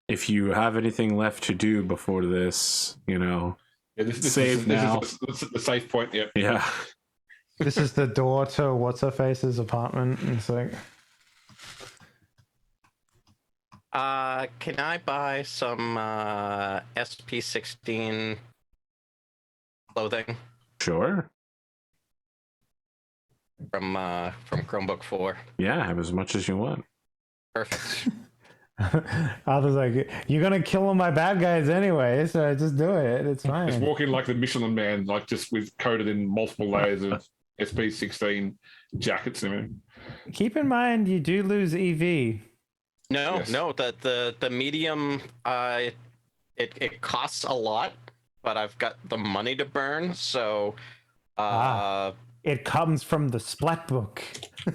If you have anything left to do before this, save now. This is the safe point, yep. Yeah. This is the door to What's-Her-Face's apartment. And it's like... Can I buy some SP16 clothing Sure. from Chromebook 4? Yeah, have as much as you want. Perfect. Arthur's like, you're gonna kill all my bad guys anyway, so just do it. It's fine. Just walk in like the Michelin Man, like just with coated in multiple layers of SP16 jackets and everything. Keep in mind, you do lose EV. No, Yes. no, the medium, it costs a lot, but I've got the money to burn, so It comes from the splat book.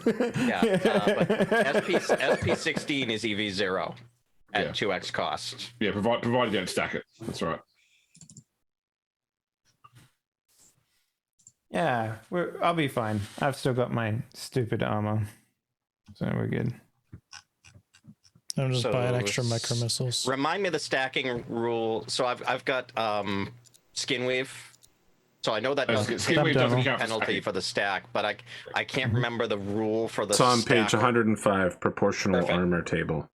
yeah. But SP16 is EV0 at Yeah. 2x cost. Yeah, provided you don't stack it. That's right. Yeah, I'll be fine. I've still got my stupid armor, so we're good. I'm just So buying extra s- micro missiles. Remind me of the stacking rule. So I've got skin weave. So I know that doesn't Skin Weave doesn't count for penalty stacking. for the stack, but I can't remember the rule for the It's on stack. page 105, proportional Perfect. armor table.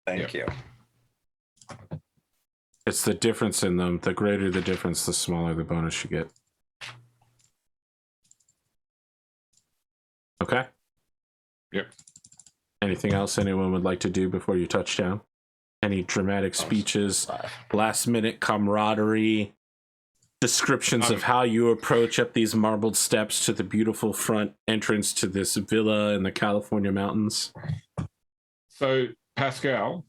Thank you. It's the difference in them. The greater the difference, the smaller the bonus you get. Okay. Yep. Anything else anyone would like to do before you touch down? Any dramatic speeches, last minute camaraderie, descriptions of how you approach up these marbled steps to the beautiful front entrance to this villa in the California mountains? So, Pascal,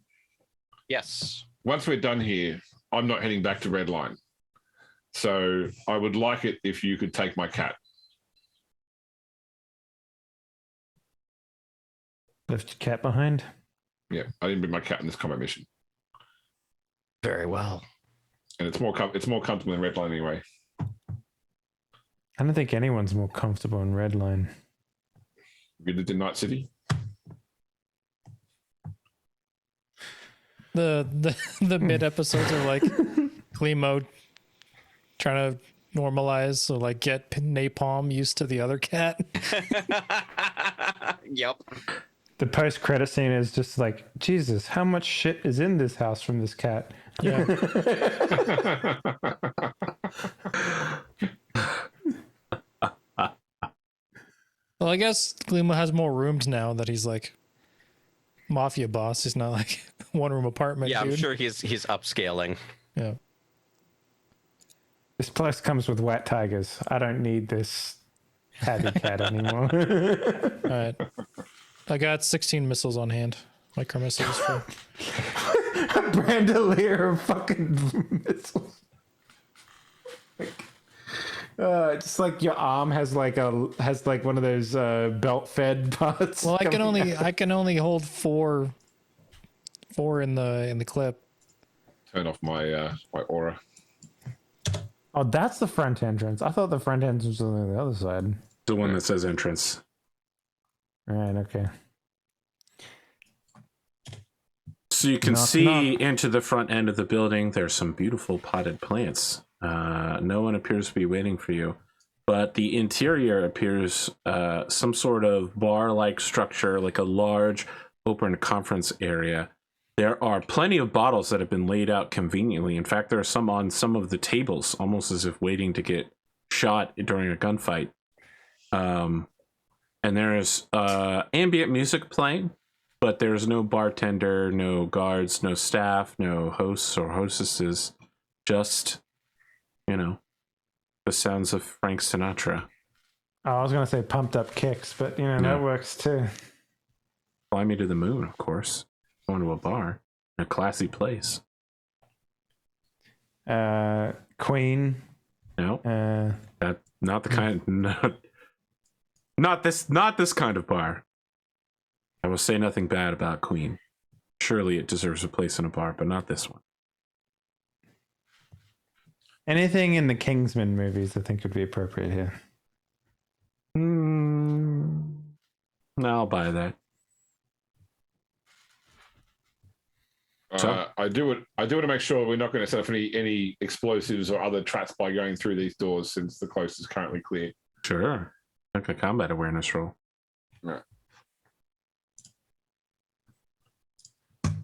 Yes. once we're done here, I'm not heading back to Redline. So I would like it if you could take my cat. Left your cat behind. Yeah, I didn't bring my cat in this combat mission, Very well. and it's more comfortable than Redline anyway. I don't think anyone's more comfortable in Redline. You lived in Night City. The mid episodes are like Glimo trying to normalize, so like get Napalm used to the other cat. Yep. The post-credit scene is just like, Jesus, how much shit is in this house from this cat? Yeah. Well, I guess Glimo has more rooms now that he's like mafia boss. He's not like one room apartment. Yeah, I'm dude. sure he's upscaling. Yeah. This place comes with white tigers. I don't need this tabby cat anymore. All right. I got 16 missiles on hand. Micro missiles for. Brandolier of fucking missiles. Just like your arm has like one of those belt fed parts. Well, coming out. I can only hold four in the clip. Turn off my my aura. Oh, that's the front entrance. I thought the front entrance was on the other side. The one that says entrance. Right. Okay. So you can Knock, see knock. into the front end of the building. There's some beautiful potted plants. No one appears to be waiting for you, but the interior appears some sort of bar-like structure, like a large open conference area. There are plenty of bottles that have been laid out conveniently. In fact, there are some on some of the tables, almost as if waiting to get shot during a gunfight. And there's ambient music playing, but there's no bartender, no guards, no staff, no hosts or hostesses. Just, the sounds of Frank Sinatra. Oh, I was gonna say pumped up kicks, but No. that works too. Fly Me to the Moon, of course. Going to a bar, a classy place. Queen. No, that not the kind. Not this kind of bar. I will say nothing bad about Queen. Surely it deserves a place in a bar, but not this one. Anything in the Kingsman movies, I think would be appropriate here. No, I'll buy that. So? I do want to make sure we're not going to set off any explosives or other traps by going through these doors, since the coast is currently clear. Sure. Like a combat awareness roll. Right.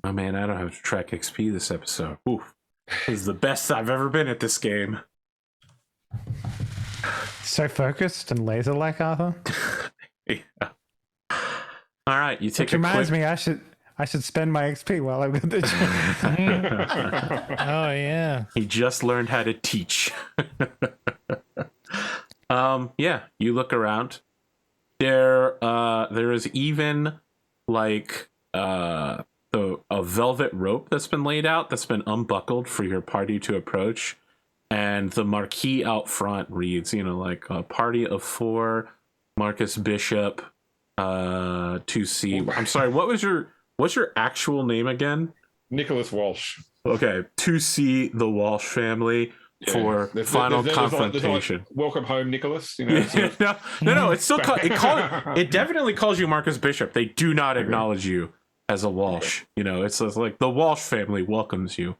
Oh man, I don't have to track XP this episode. Oof. This is the best I've ever been at this game. So focused and laser-like, Arthur. Yeah. All right, you take Which reminds me, I I should spend my XP while I've got the chance. Oh yeah. He just learned how to teach. Yeah, you look around. There is even like a velvet rope that's been laid out that's been unbuckled for your party to approach, and the marquee out front reads, like a party of 4, Marcus Bishop, 2C. I'm sorry, what's your actual name again? Nicholas Walsh. Okay, 2C, the Walsh family. For final confrontation. Welcome home, Nicholas. No. It still it definitely calls you Marcus Bishop. They do not acknowledge you as a Walsh. It's like the Walsh family welcomes you.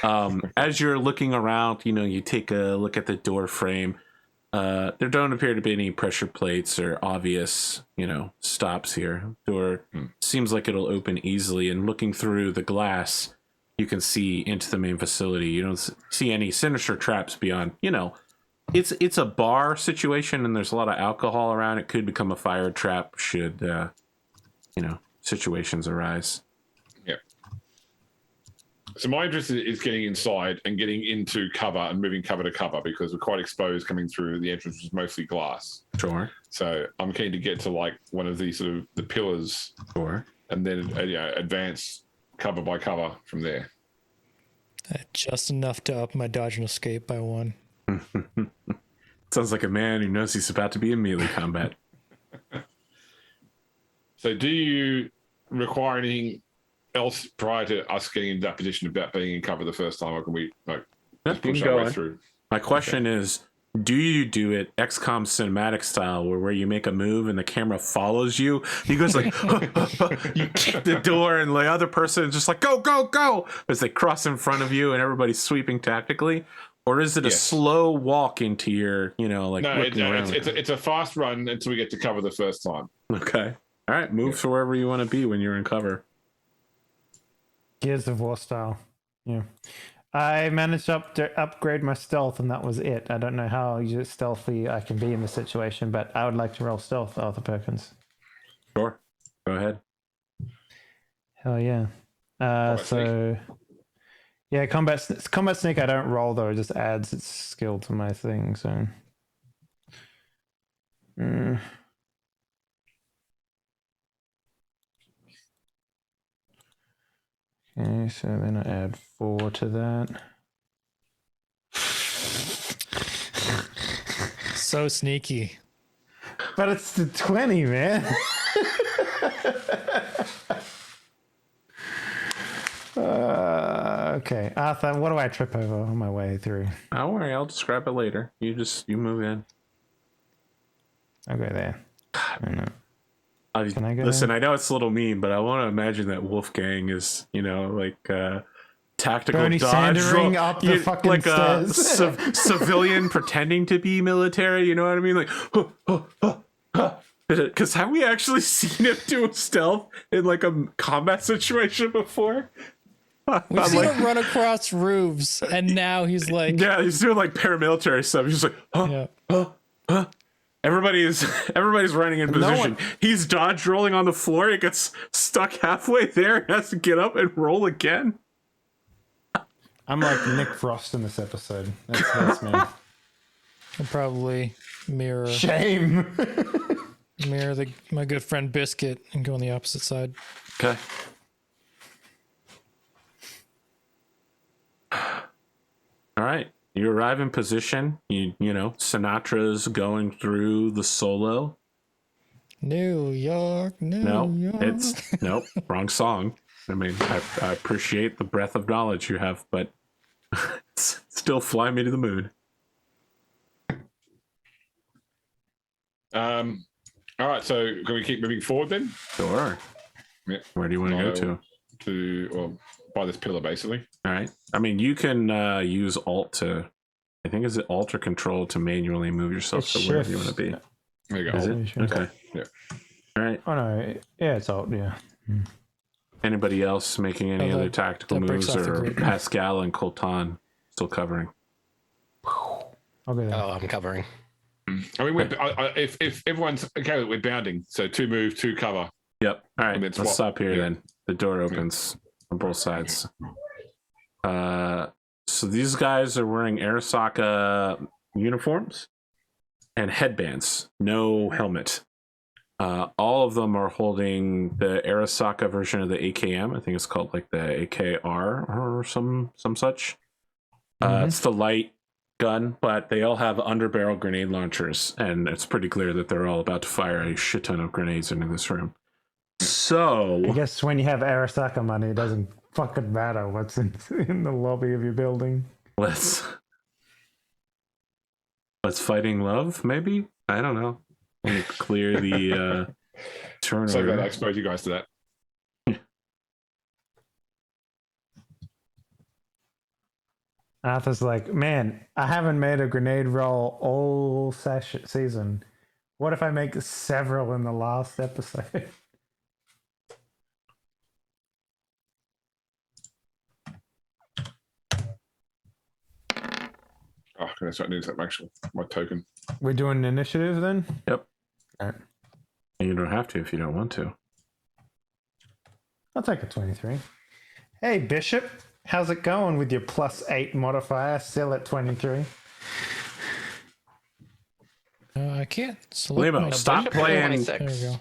As you're looking around, you take a look at the door frame. There don't appear to be any pressure plates or obvious, stops here. Door seems like it'll open easily, and looking through the glass, you can see into the main facility. You don't see any sinister traps beyond, it's a bar situation and there's a lot of alcohol around. It could become a fire trap should, situations arise. Yeah. So my interest is getting inside and getting into cover and moving cover to cover because we're quite exposed coming through. The entrance is mostly glass. Sure. So I'm keen to get to like one of these sort of the pillars. Sure. And then, advance cover by cover from there. Just enough to up my dodge and escape by 1. Sounds like a man who knows he's about to be in melee combat. So do you require anything else prior to us getting into that position about being in cover the first time, or can we just push our way through? My question is, do you do it XCOM cinematic style where you make a move and the camera follows you? He goes like, you kick the door and the other person is just like, go, go, go, as they cross in front of you and everybody's sweeping tactically? Or is it a slow walk into your, looking around? It's a fast run until we get to cover the first time. Okay. All right. Move to wherever you want to be when you're in cover. Gears of War style. Yeah. I managed to upgrade my stealth, and that was it. I don't know how stealthy I can be in the situation, but I would like to roll stealth, Arthur Perkins. Sure. Go ahead. Hell yeah. Combat sneak I don't roll, though. It just adds its skill to my thing, so... Okay, so then I add 4 to that. So sneaky. But it's the 20, man. Okay, Arthur, what do I trip over on my way through? Don't worry, I'll describe it later. You move in. I'll go there. Can I go Listen, there? I know it's a little mean, but I want to imagine that Wolfgang is, tactical Bernie dodge, Sandering up the fucking like a stairs. civilian pretending to be military. You know what I mean? Like, because have we actually seen him do stealth in like a combat situation before? We've seen him run across roofs, and now he's like, yeah, he's doing like paramilitary stuff. He's just like, Everybody's running in position. He's dodge rolling on the floor. He gets stuck halfway there and has to get up and roll again. I'm like Nick Frost in this episode. That's me. I'll probably mirror my good friend Biscuit and go on the opposite side. Okay. All right. You arrive in position. You know, Sinatra's going through the solo. New York. Nope, wrong song. I mean, I appreciate the breadth of knowledge you have, but still fly me to the moon. All right, so can we keep moving forward then? Sure. Yeah. Where do you want to go to? By this pillar, basically. All right. I mean, you can use Alt to, I think, is it Alt or Control to manually move yourself to wherever you want to be. There you go. Is it? Okay. Yeah. All right. Oh no, yeah, it's Alt. Yeah. Anybody else making any other tactical moves, or Pascal and Coltan still covering? I'll go there. Oh, I'm covering. I mean, if everyone's okay, we're bounding. So 2 move, 2 cover. Yep. All right. And then Let's swap. stop here then. the door opens on both sides. So these guys are wearing Arasaka uniforms and headbands, no helmet. All of them are holding the Arasaka version of the AKM. I think it's called like the AKR or some such. It's the light gun, but they all have underbarrel grenade launchers, and it's pretty clear that they're all about to fire a shit ton of grenades into this room. So I guess when you have Arasaka money, it doesn't fucking matter what's in the lobby of your building. let's fighting love, maybe? I don't know. Let me clear the turn So glad I order. exposed you guys to that. Arthur's like, man, I haven't made a grenade roll all season. What if I make several in the last episode? Oh, can I start doing my token? We're doing initiative then? Yep. All right. And you don't have to if you don't want to. I'll take a 23. Hey, Bishop. How's it going with your +8 modifier? Still at 23. I can't select Glimo, my stop Bishop is playing. 26. There we go.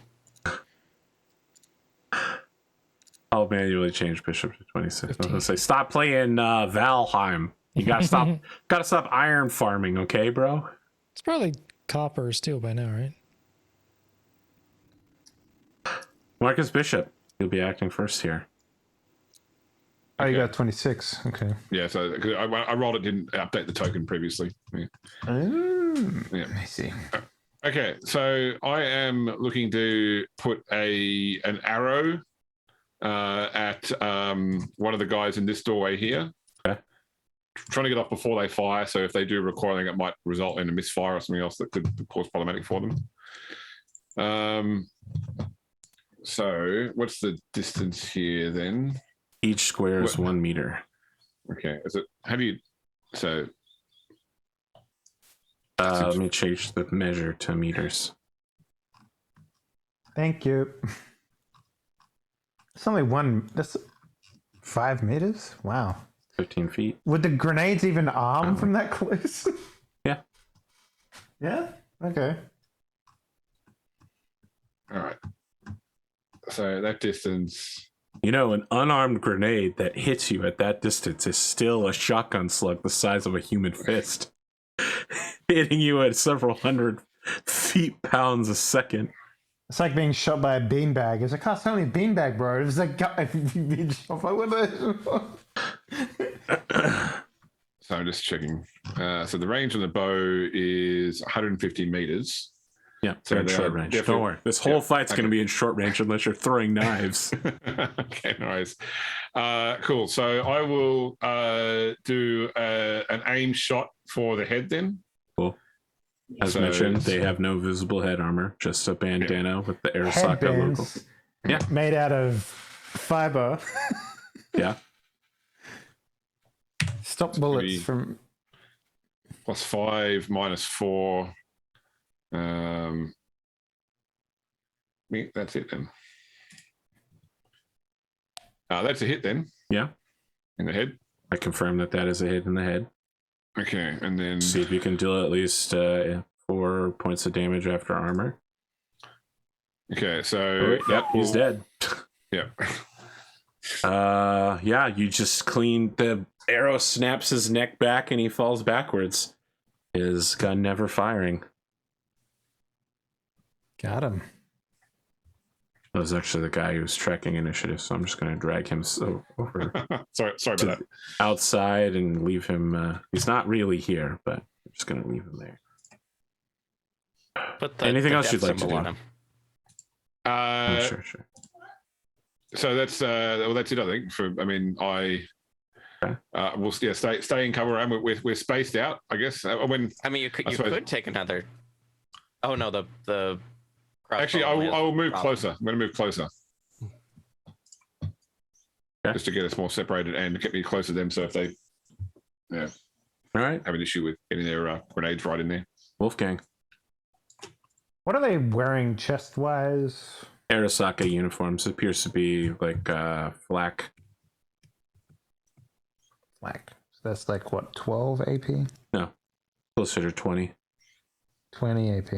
I'll manually change Bishop to 26. I was 15. gonna say, stop playing Valheim. You gotta stop iron farming, okay, bro? It's probably copper or steel by now, right? Marcus Bishop, you'll be acting first here. Oh, you Okay. got 26. Okay. Yeah, so 'cause I rolled it, didn't update the token previously. Yeah. Let me see. Okay, so I am looking to put an arrow at one of the guys in this doorway here. Okay. Trying to get off before they fire, so if they do recoiling, it might result in a misfire or something else that could cause problematic for them. So what's the distance here then? Each square is What? 1 meter. Okay, is it? How do you? So Let me change the measure to meters. Thank you. It's only one. That's 5 meters? Wow. 15 feet. Would the grenades even arm from that close? Yeah. Yeah? Okay. all right. So that distance. You know, an unarmed grenade that hits you at that distance is still a shotgun slug the size of a human fist, hitting you at several hundred pounds a second. It's like being shot by a beanbag. It's like, oh, it's only a beanbag, bro. It's like, if you've been shot by one of those. So I'm just checking. So the range on the bow is 150 meters. Yeah, So they're in they're short range. definitely- Don't worry. This whole yeah, fight's going to be in short range unless you're throwing knives. Okay, nice. Cool. So I will do an aim shot for the head then. Cool. As So mentioned, it's- they have no visible head armor, just a bandana with the Arasaka logo. Headbands Yeah. made out of fiber. Yeah. Stop bullets Maybe- from. +5 -4. That's it then. That's a hit then. Yeah. In the head. I confirm that that is a hit in the head. Okay, and then See if you can deal at least 4 points of damage after armor. okay, so Oh, yep, he's dead. Yeah. Yeah, you just clean the arrow, snaps his neck back, and he falls backwards. His gun never firing. Got him. That was actually the guy who was tracking initiative, so I'm just going to drag him over sorry about that. outside and leave him. He's not really here, but I'm just going to leave him there. Put Anything else death you'd like to symbol do? on him. Oh, sure. So that's that's it. I think. We'll stay in cover, and we're spaced out. I guess when I mean, you I suppose- could take another. Oh no, the. actually I will move crossbow closer. I'm going to move closer, just to get us more separated and get me closer to them. So if they All right, have an issue with getting their grenades right in there. Wolfgang. What are they wearing chest wise? Arasaka uniforms appears to be like flak. Like, so that's like what, 12 AP? No, closer to 20. 20 AP.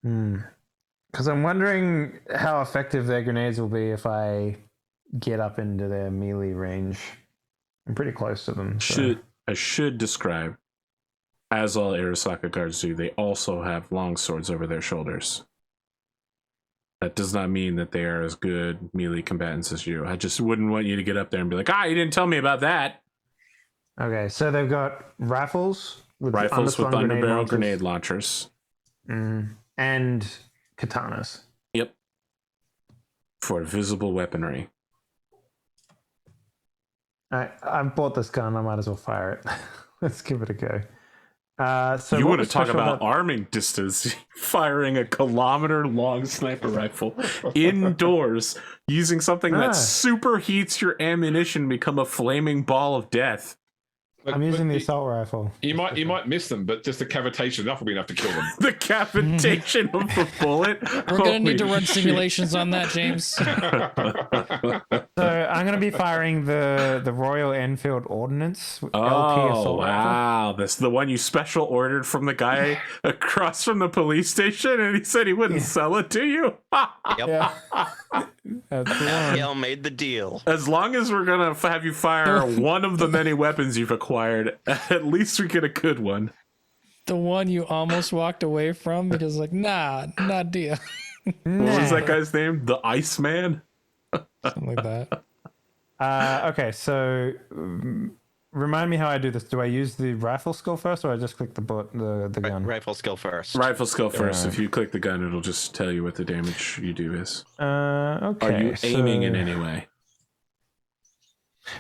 Because I'm wondering how effective their grenades will be if I get up into their melee range. I'm pretty close to them. So. I should describe, as all Arasaka guards do, they also have long swords over their shoulders. That does not mean that they are as good melee combatants as you. I just wouldn't want you to get up there and be like, you didn't tell me about that. Okay, so they've got rifles with underbarrel grenade launchers. And katanas. Yep. For visible weaponry. I've bought this gun. I might as well fire it. Let's give it a go. So you want to talk about arming distance, firing a kilometer-long sniper rifle indoors using something that superheats your ammunition and become a flaming ball of death. I'm using the assault rifle. You might miss them, but just the cavitation enough will be enough to kill them. The cavitation of the bullet. We're gonna need to run simulations on that, James. So I'm gonna be firing the Royal Enfield Ordnance LP assault rifle. Wow, that's the one you special ordered from the guy across from the police station, and he said he wouldn't sell it to you. Yep. That's the one. Gail made the deal. As long as we're gonna have you fire one of the many weapons you've acquired, at least we get a good one. The one you almost walked away from because, like, not deal. What was that guy's name? The Iceman? Something like that. Okay, so remind me how I do this. Do I use the rifle skill first, or I just click the gun? Rifle skill first. Rifle skill first. If you click the gun, it'll just tell you what the damage you do is. Okay. Are you aiming in any way?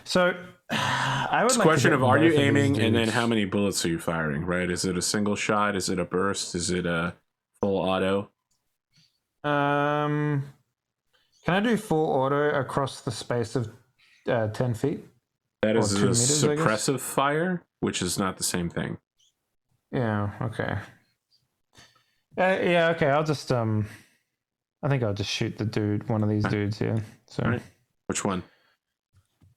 So I would It's a like to question get of are you both of aiming these and then dudes. how many bullets are you firing, right? Is it a single shot? Is it a burst? Is it a full auto? Can I do full auto across the space of 10 feet? That is Or a 2 meters, I guess? suppressive fire, which is not the same thing. Yeah, okay. Yeah, okay, I'll just I think I'll just shoot one of these dudes here. So All right. Which one?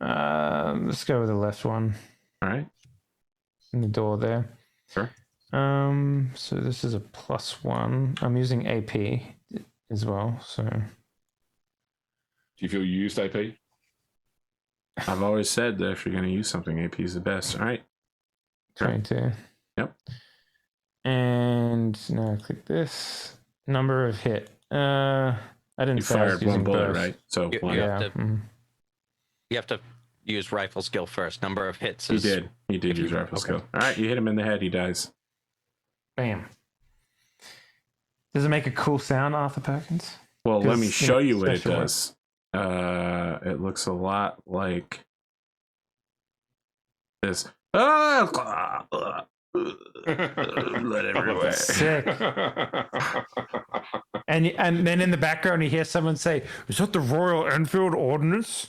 let's go with the left one All right. in the door there. Sure. So this is a +1. I'm using AP as well, so Do you feel you used AP? I've always said that if you're going to use something, AP is the best. All right. Sure. 22. Yep. And now click this. Number of hit. I didn't You say I was fired one using bullet, burst. right? So You- one. you Yeah. have to- You have to use rifle skill first. Number of hits He is... did. He did use rifle skill. All right. You hit him in the head. He dies. Bam. Does it make a cool sound, Arthur Perkins? Well, let me 'Cause, show you what it special does. It looks a lot like this. Blood everywhere. Sick. And then in the background you hear someone say, "Is that the Royal Enfield Ordnance?"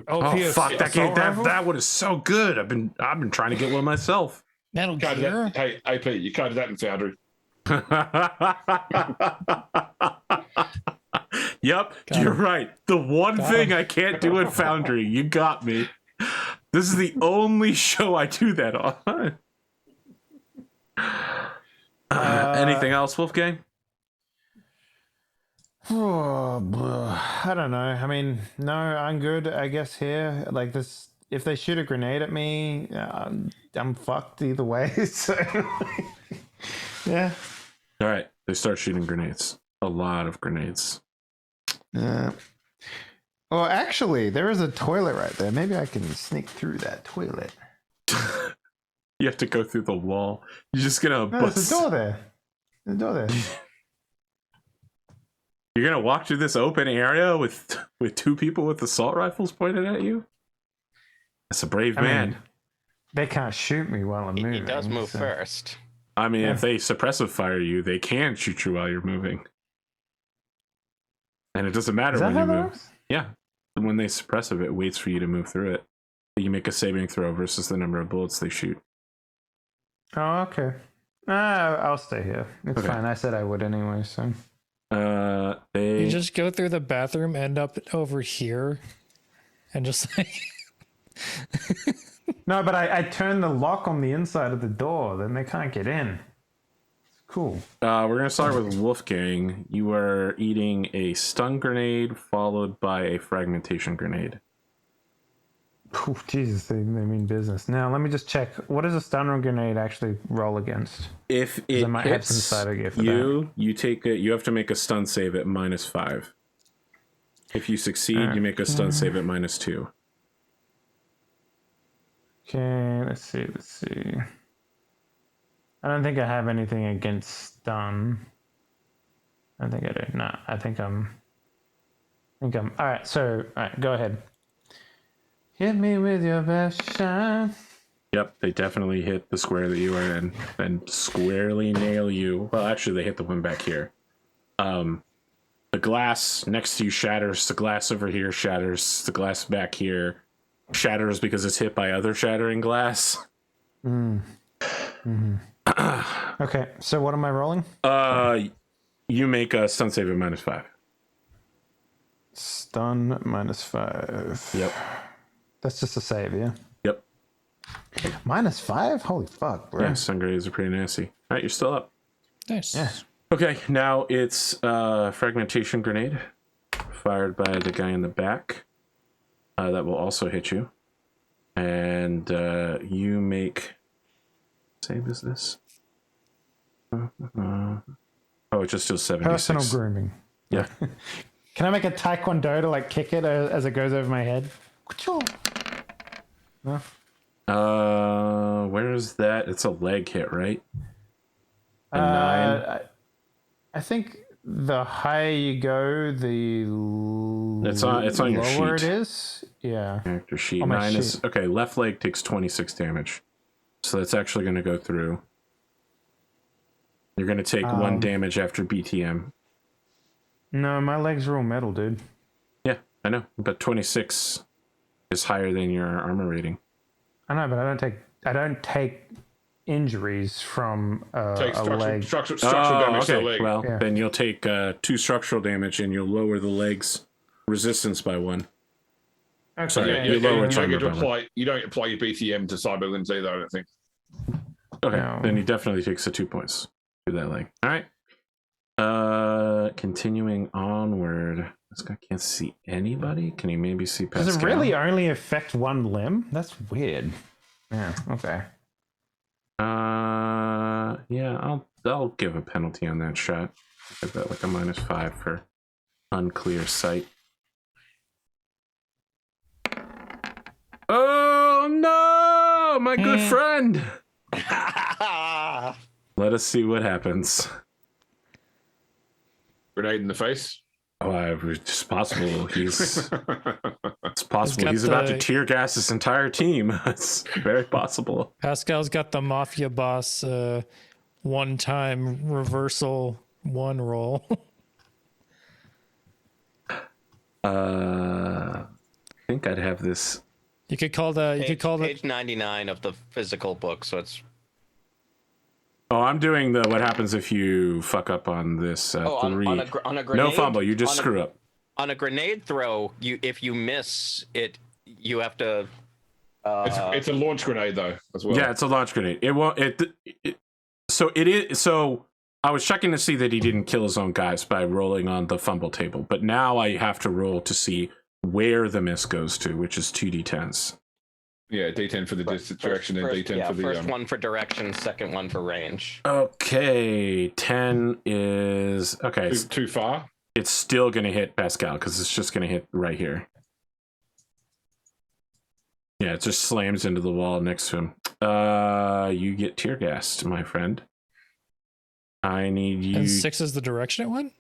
Oh fuck! That one is so good. I've been trying to get one myself. Metal Coded Gear. that, hey, AP, you coded that in Foundry. Yep, you're right. The one thing I can't do in Foundry, you got me. This is the only show I do that on. Anything else, Wolfgang? I don't know. I mean, no, I'm good, I guess, here. Like this, if they shoot a grenade at me, I'm fucked either way. So, yeah. All right, they start shooting grenades. A lot of grenades. Yeah. Well, actually, there is a toilet right there. Maybe I can sneak through that toilet. You have to go through the wall. You're just gonna No, there's a door there. There's a door there. You're gonna walk through this open area with two people with assault rifles pointed at you? That's a brave man. mean, they can't shoot me while I'm moving. He does move so- first. I mean, Yeah. if they suppressive fire you, they can shoot you while you're moving. And it doesn't matter Is that when how you that move. works? Yeah. When they suppressive, it waits for you to move through it. You make a saving throw versus the number of bullets they shoot. Oh, okay. I'll stay here. It's Okay. fine. I said I would anyway, so. You just go through the bathroom, end up over here, and just like. No, but I turned the lock on the inside of the door. Then they can't get in. Cool. We're gonna start with Wolfgang. You are eating a stun grenade followed by a fragmentation grenade. Ooh, Jesus, they mean business. Now, let me just check. What does a stun grenade actually roll against? If it I might have some hits cider gear for you take it. You have to make a stun save at -5. If you succeed, you make a stun save at -2. Okay, let's see. I don't think I have anything against stun. I don't think I do. No, I think I'm. All right. So, all right, go ahead. Hit me with your best shot. Yep, they definitely hit the square that you are in and squarely nail you. Well, actually, they hit the one back here. The glass next to you shatters. The glass over here shatters. The glass back here shatters because it's hit by other shattering glass. Okay, so what am I rolling? You make a stun save at -5. Stun -5. Yep. That's just a save, yeah? Yep. -5? Holy fuck, bro. Yeah, stun grenades are pretty nasty. All right, you're still up. Nice. Yeah. Okay, now it's fragmentation grenade fired by the guy in the back. That will also hit you. And you make... Save is this? Oh, it just deals 76. Personal grooming. Yeah. Can I make a taekwondo to like kick it as it goes over my head? No? Where is that? It's a leg hit, right? A 9. I think the higher you go, the It's on your lower sheet. it is. Yeah. Character sheet. On my 9 is sheet. okay. Left leg takes 26 damage, so that's actually going to go through. You're going to take 1 damage after BTM. No, my legs are all metal, dude. Yeah, I know, but 26 is higher than your armor rating. I know, but I don't take injuries from Take a leg. structural damage to the leg. Well, Yeah. then you'll take 2 structural damage, and you'll lower the leg's resistance by 1. Okay. Sorry, Yeah, you lower you its don't armor get to by 1. apply. You don't apply your BTM to cyber limbs either. I don't think. Okay, No. then he definitely takes the 2 points to that leg. All right. Continuing onward. This guy can't see anybody. Can he maybe see Pascal? Does it really only affect one limb? That's weird. Yeah. Okay. Yeah, I'll give a penalty on that shot. Give that like a -5 for unclear sight. Oh no, my good friend. Let us see what happens. Grenade in the face. Oh, it's possible. It's possible. got He's about to the- tear gas this entire team. It's very possible. Pascal's got the mafia boss one-time reversal 1 roll. I think I'd have this. You could call Page 99 of the physical book, so it's Oh, I'm doing the what happens if you fuck up on this 3. on a grenade. No fumble, you just screw up. On a grenade throw, if you miss it, you have to. It's a launch grenade though, as well. Yeah, it's a launch grenade. It won't. So it is. So I was checking to see that he didn't kill his own guys by rolling on the fumble table, but now I have to roll to see where the miss goes to, which is 2d10s. Yeah, D10 for the direction and D10 for the. First one for direction, second one for range. Okay, 10 is okay. Too far. It's still going to hit Pascal because it's just going to hit right here. Yeah, it just slams into the wall next to him. You get tear gassed, my friend. I need you. And 6 is the direction it went?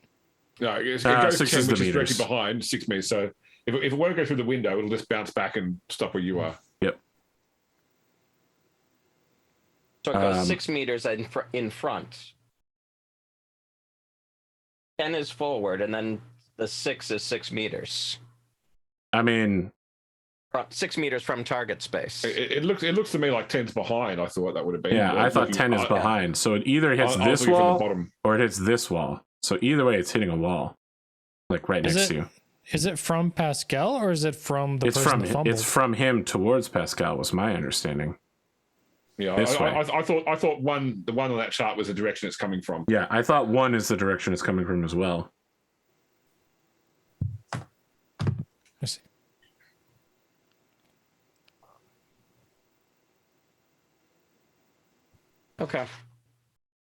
No, it goes 6 10, is the which is meters. directly behind 6 meters. So if it won't go through the window, it'll just bounce back and stop where you are. Yep. So it goes 6 meters in front. 10 is forward, and then the 6 is 6 meters. I mean, 6 meters from target space. It looks to me like 10's behind. I thought that would have been. yeah, I thought 10 is behind. So it either hits I was this looking from the wall bottom. or it hits this wall. So either way, it's hitting a wall, like right next to you. Is it from Pascal or is it from the person that fumbled? It's from him towards Pascal, was my understanding. Yeah, This way. I thought the one on that chart was the direction it's coming from. Yeah, I thought 1 is the direction it's coming from as well. I see. Okay.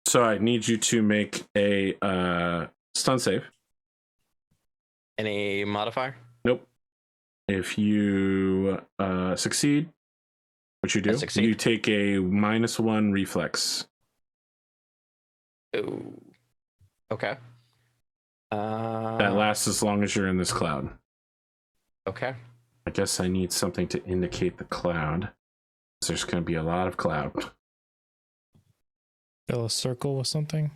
So I need you to make a stun save. Any modifier? Nope. If you succeed, what you do, you take a -1 reflex. Ooh. Okay. That lasts as long as you're in this cloud. Okay. I guess I need something to indicate the cloud. There's going to be a lot of cloud. Fill a circle with something.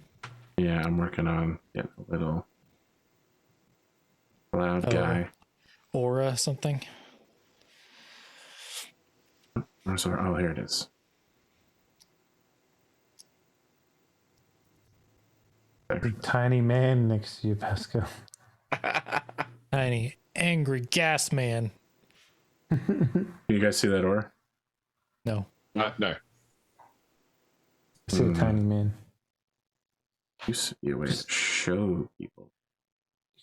Yeah, I'm working on getting a little cloud guy. Aura something. Oh, here it is. Big tiny man next to you, Pascal. Tiny, angry gas man. Can you guys see that aura? No. No. I see a tiny man. Used to be a way to show people.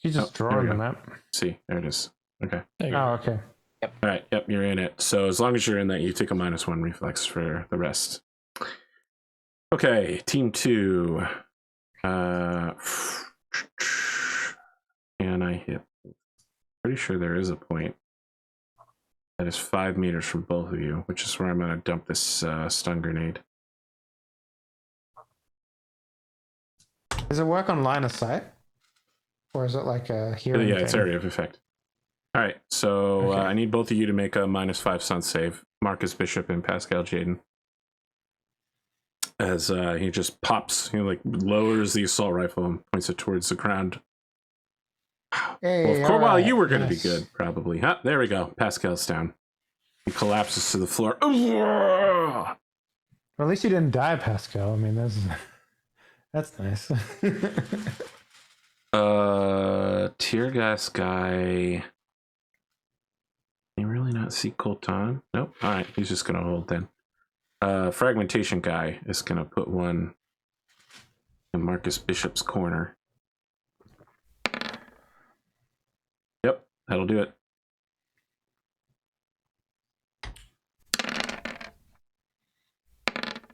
You just draw on the map. See, there it is. Okay. There you go. Oh, okay. All right. Yep, you're in it. So as long as you're in that, you take a -1 reflex for the rest. Okay, team 2. And I hit. Pretty sure there is a point that is 5 meters from both of you, which is where I'm going to dump this stun grenade. Does it work on line of sight? Or is it like a hearing? Yeah, it's area of effect. All right, so Okay. I need both of you to make a -5 stun save. Marcus Bishop and Pascal Jaden. As he just pops, he like lowers the assault rifle and points it towards the ground. Hey, Well, of course, well, alright, you were going to nice. be good, probably. Huh? There we go. Pascal's down. He collapses to the floor. Well, at least you didn't die, Pascal. I mean, that's nice. Tear gas guy. Can you really not see Coltan? Nope. All right, he's just gonna hold then. Fragmentation guy is gonna put one in Marcus Bishop's corner. Yep, that'll do it.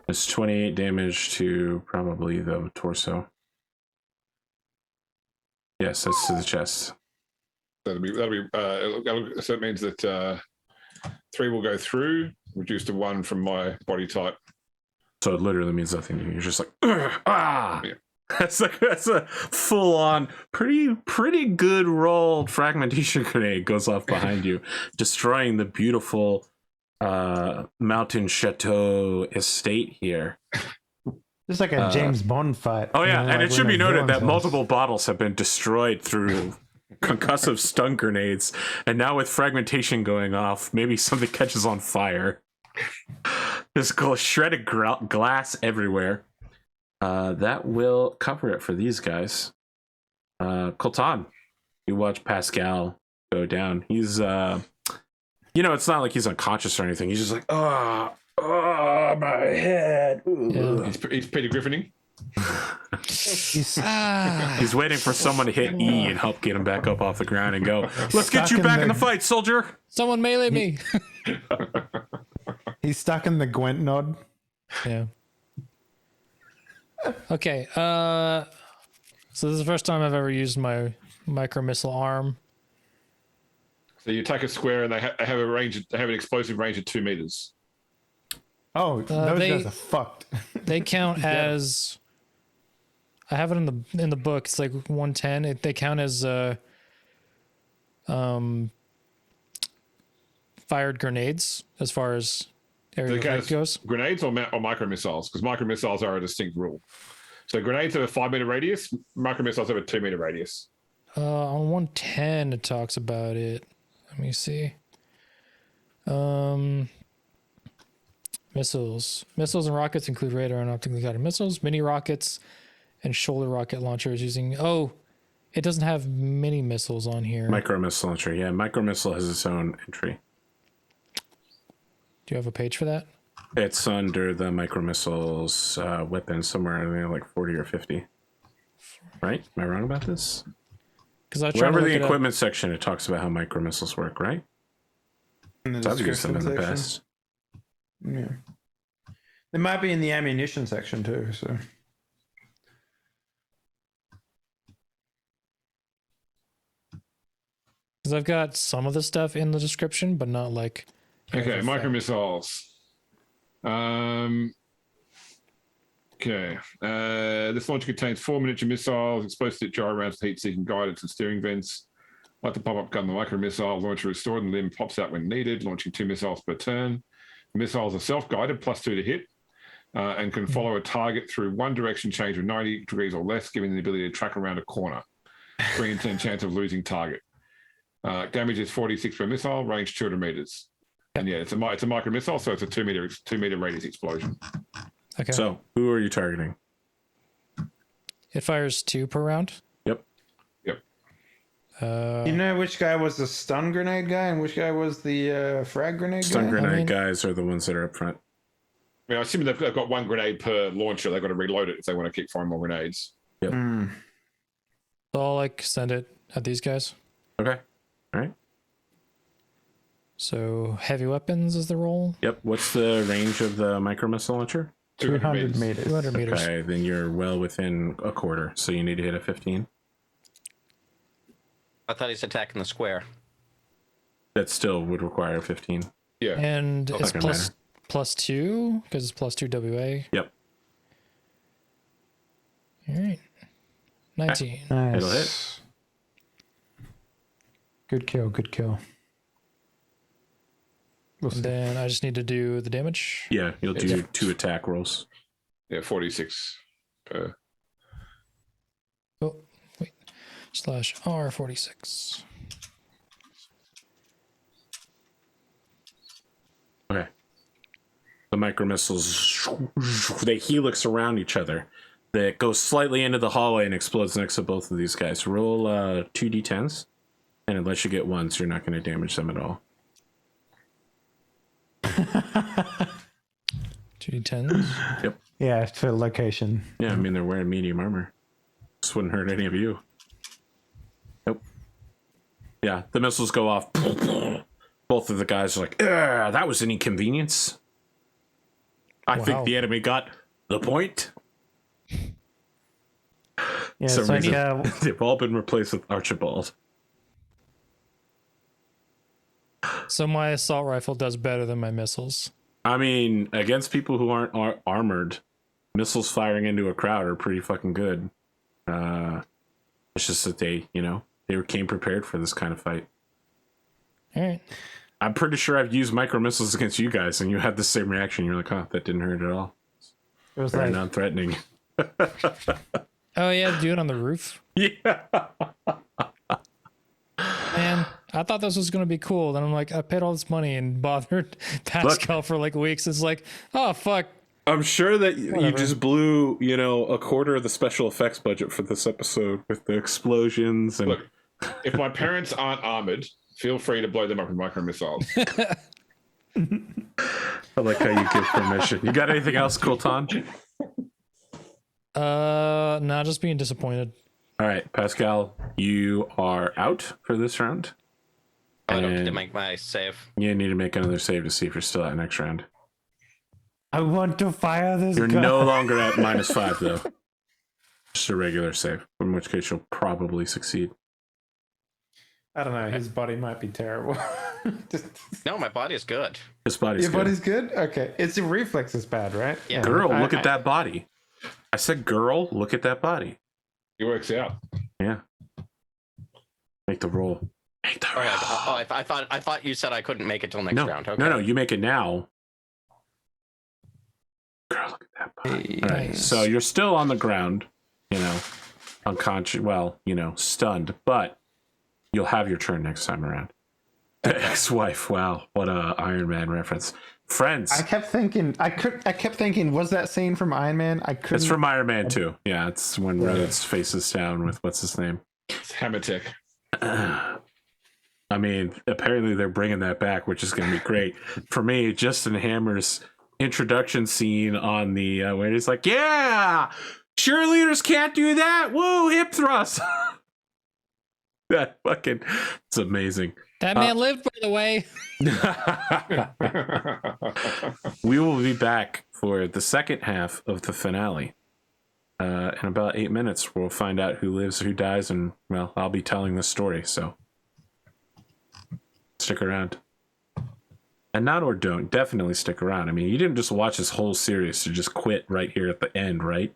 It's 28 damage to probably the torso. Yes, that's to the chest. So it means that 3 will go through, reduced to 1 from my body type. So it literally means nothing to you. You're just like, ah! Yeah. That's a full-on, pretty good rolled fragmentation grenade goes off behind you, destroying the beautiful mountain chateau estate here. Just like a James Bond fight. Oh yeah, you know, and like it should when be a noted villain's that house. multiple bottles have been destroyed through concussive stun grenades, and now with fragmentation going off, maybe something catches on fire. There's shredded glass everywhere. That will cover it for these guys. Coltan, you watch Pascal go down. He's, it's not like he's unconscious or anything. He's just like, oh, my head. Yeah. He's Peter Griffining. He's waiting for someone to hit E and help get him back up off the ground and go, let's get you Stuck in back in the- the fight, soldier. Someone melee me. He's stuck in the Gwent nod. Yeah. Okay. So this is the first time I've ever used my micro missile arm. So you take a square and they have a range. They have an explosive range of 2 meters. Oh, those they- guys are fucked. They count as. I have it in the book. It's like 110. They count as fired grenades as far as area of effect goes. Grenades or micro missiles? Because micro missiles are a distinct rule. So grenades have a 5 meter radius. Micro missiles have a 2 meter radius. On 110, it talks about it. Let me see. Missiles and rockets include radar and optically guided missiles. Mini rockets and shoulder rocket launchers using. Oh, it doesn't have mini missiles on here. Micro missile launcher. Yeah, micro missile has its own entry. Do you have a page for that? It's under the micro missiles weapon somewhere, I think like 40 or 50. Right? Am I wrong about this? Because I tried to Wherever look the it up. equipment section, it talks about how micro missiles work, right? In the So I've used them in the description past. section. Yeah. They might be in the ammunition section too. So Because I've got some of the stuff in the description, but not like. Okay, micro missiles. Okay. This launcher contains 4 miniature missiles, explosive gyro rounds, heat-seeking guidance, and steering vents. Like the pop-up gun, the micro missile launcher is stored and the limb pops out when needed, launching 2 missiles per turn. The missiles are self-guided, +2 to hit, and can follow a target through one direction change of 90 degrees or less, giving the ability to track around a corner. 3 in 10 chance of losing target. Damage is 46 per missile, range 200 meters. And yeah, it's a micro missile, so it's a 2 meter radius explosion. Okay. So, who are you targeting? It fires 2 per round. Yep. you know which guy was the stun grenade guy and which guy was the frag grenade Stun guy? grenade guys are the ones that are up front. I mean, I assume they've got 1 grenade per launcher. They've got to reload it if they want to keep firing more grenades. Hmm. So I'll like send it at these guys. Okay. All right. So heavy weapons is the roll. Yep. What's the range of the micro missile launcher? 200 meters. 200 meters. Okay, then you're well within a quarter, so you need to hit a 15. I thought he's attacking the square. That still would require 15. Yeah. And it's Doesn't matter. +2 because it's +2 WA. Yep. All right. 19. Nice. It'll hit. Good kill. Good kill. We'll And see. then I just need to do the damage. Yeah, you'll do 2 attack rolls. Yeah, 46 per. Oh, wait. /R46. Okay. The micro missiles, they helix around each other. That goes slightly into the hallway and explodes next to both of these guys. Roll 2d10s, and unless you get 1s, you're not going to damage them at all. 2d10s. Yep. Yeah, it's for location. Yeah, I mean, they're wearing medium armor. This wouldn't hurt any of you. Nope. Yeah, the missiles go off. Both of the guys are like, that was an inconvenience. I think Wow. the enemy got the point. Yeah, Some it's like reason. They've all been replaced with Archibald. So my assault rifle does better than my missiles. I mean, against people who aren't armored, missiles firing into a crowd are pretty fucking good. It's just that they came prepared for this kind of fight. All right. I'm pretty sure I've used micro missiles against you guys, and you had the same reaction. You're like, "Oh, that didn't hurt at all. it was Very like non-threatening." Oh yeah, do it on the roof. Yeah. Man, I thought this was gonna be cool. Then I'm like, I paid all this money and bothered Pascal for like weeks. It's like, oh fuck. I'm sure that you Whatever. just blew, a quarter of the special effects budget for this episode with the explosions and. Look, if my parents aren't armored, feel free to blow them up with micro missiles. I like how you give permission. You got anything else, Coltan? Nah, just being disappointed. All right, Pascal, you are out for this round. I don't need to And make my save. you need to make another save to see if you're still at next round. I want to fire this You're gun. no longer at -5 though. Just a regular save, in which case you'll probably succeed. I don't know. His body might be terrible. No, my body is good. His body's Your good. body's good? Okay. It's your reflex is bad, right? Yeah. Girl, look at that body. I said, girl, look at that body. It works out. Yeah. Make the roll. Make the Oh, roll. I thought you said I couldn't make it till next No, round. Okay. no, you make it now. Girl, look at that body. All right, Nice. so you're still on the ground, unconscious, stunned, but you'll have your turn next time around. The ex-wife, wow, what a Iron Man reference. Friends. I kept thinking, was that scene from Iron Man? I couldn't. It's from Iron Man 2. Yeah, it's when Rhodes faces down with what's his name. It's Medtech. I mean, apparently they're bringing that back, which is going to be great. For me, Justin Hammer's introduction scene on the where he's like, "Yeah, cheerleaders can't do that. Woo, hip thrust." That fucking, it's amazing. That man lived, by the way. We will be back for the second half of the finale. In about 8 minutes, we'll find out who lives, who dies, and, well, I'll be telling the story, so stick around. And not or don't, definitely stick around. I mean, you didn't just watch this whole series to just quit right here at the end, right?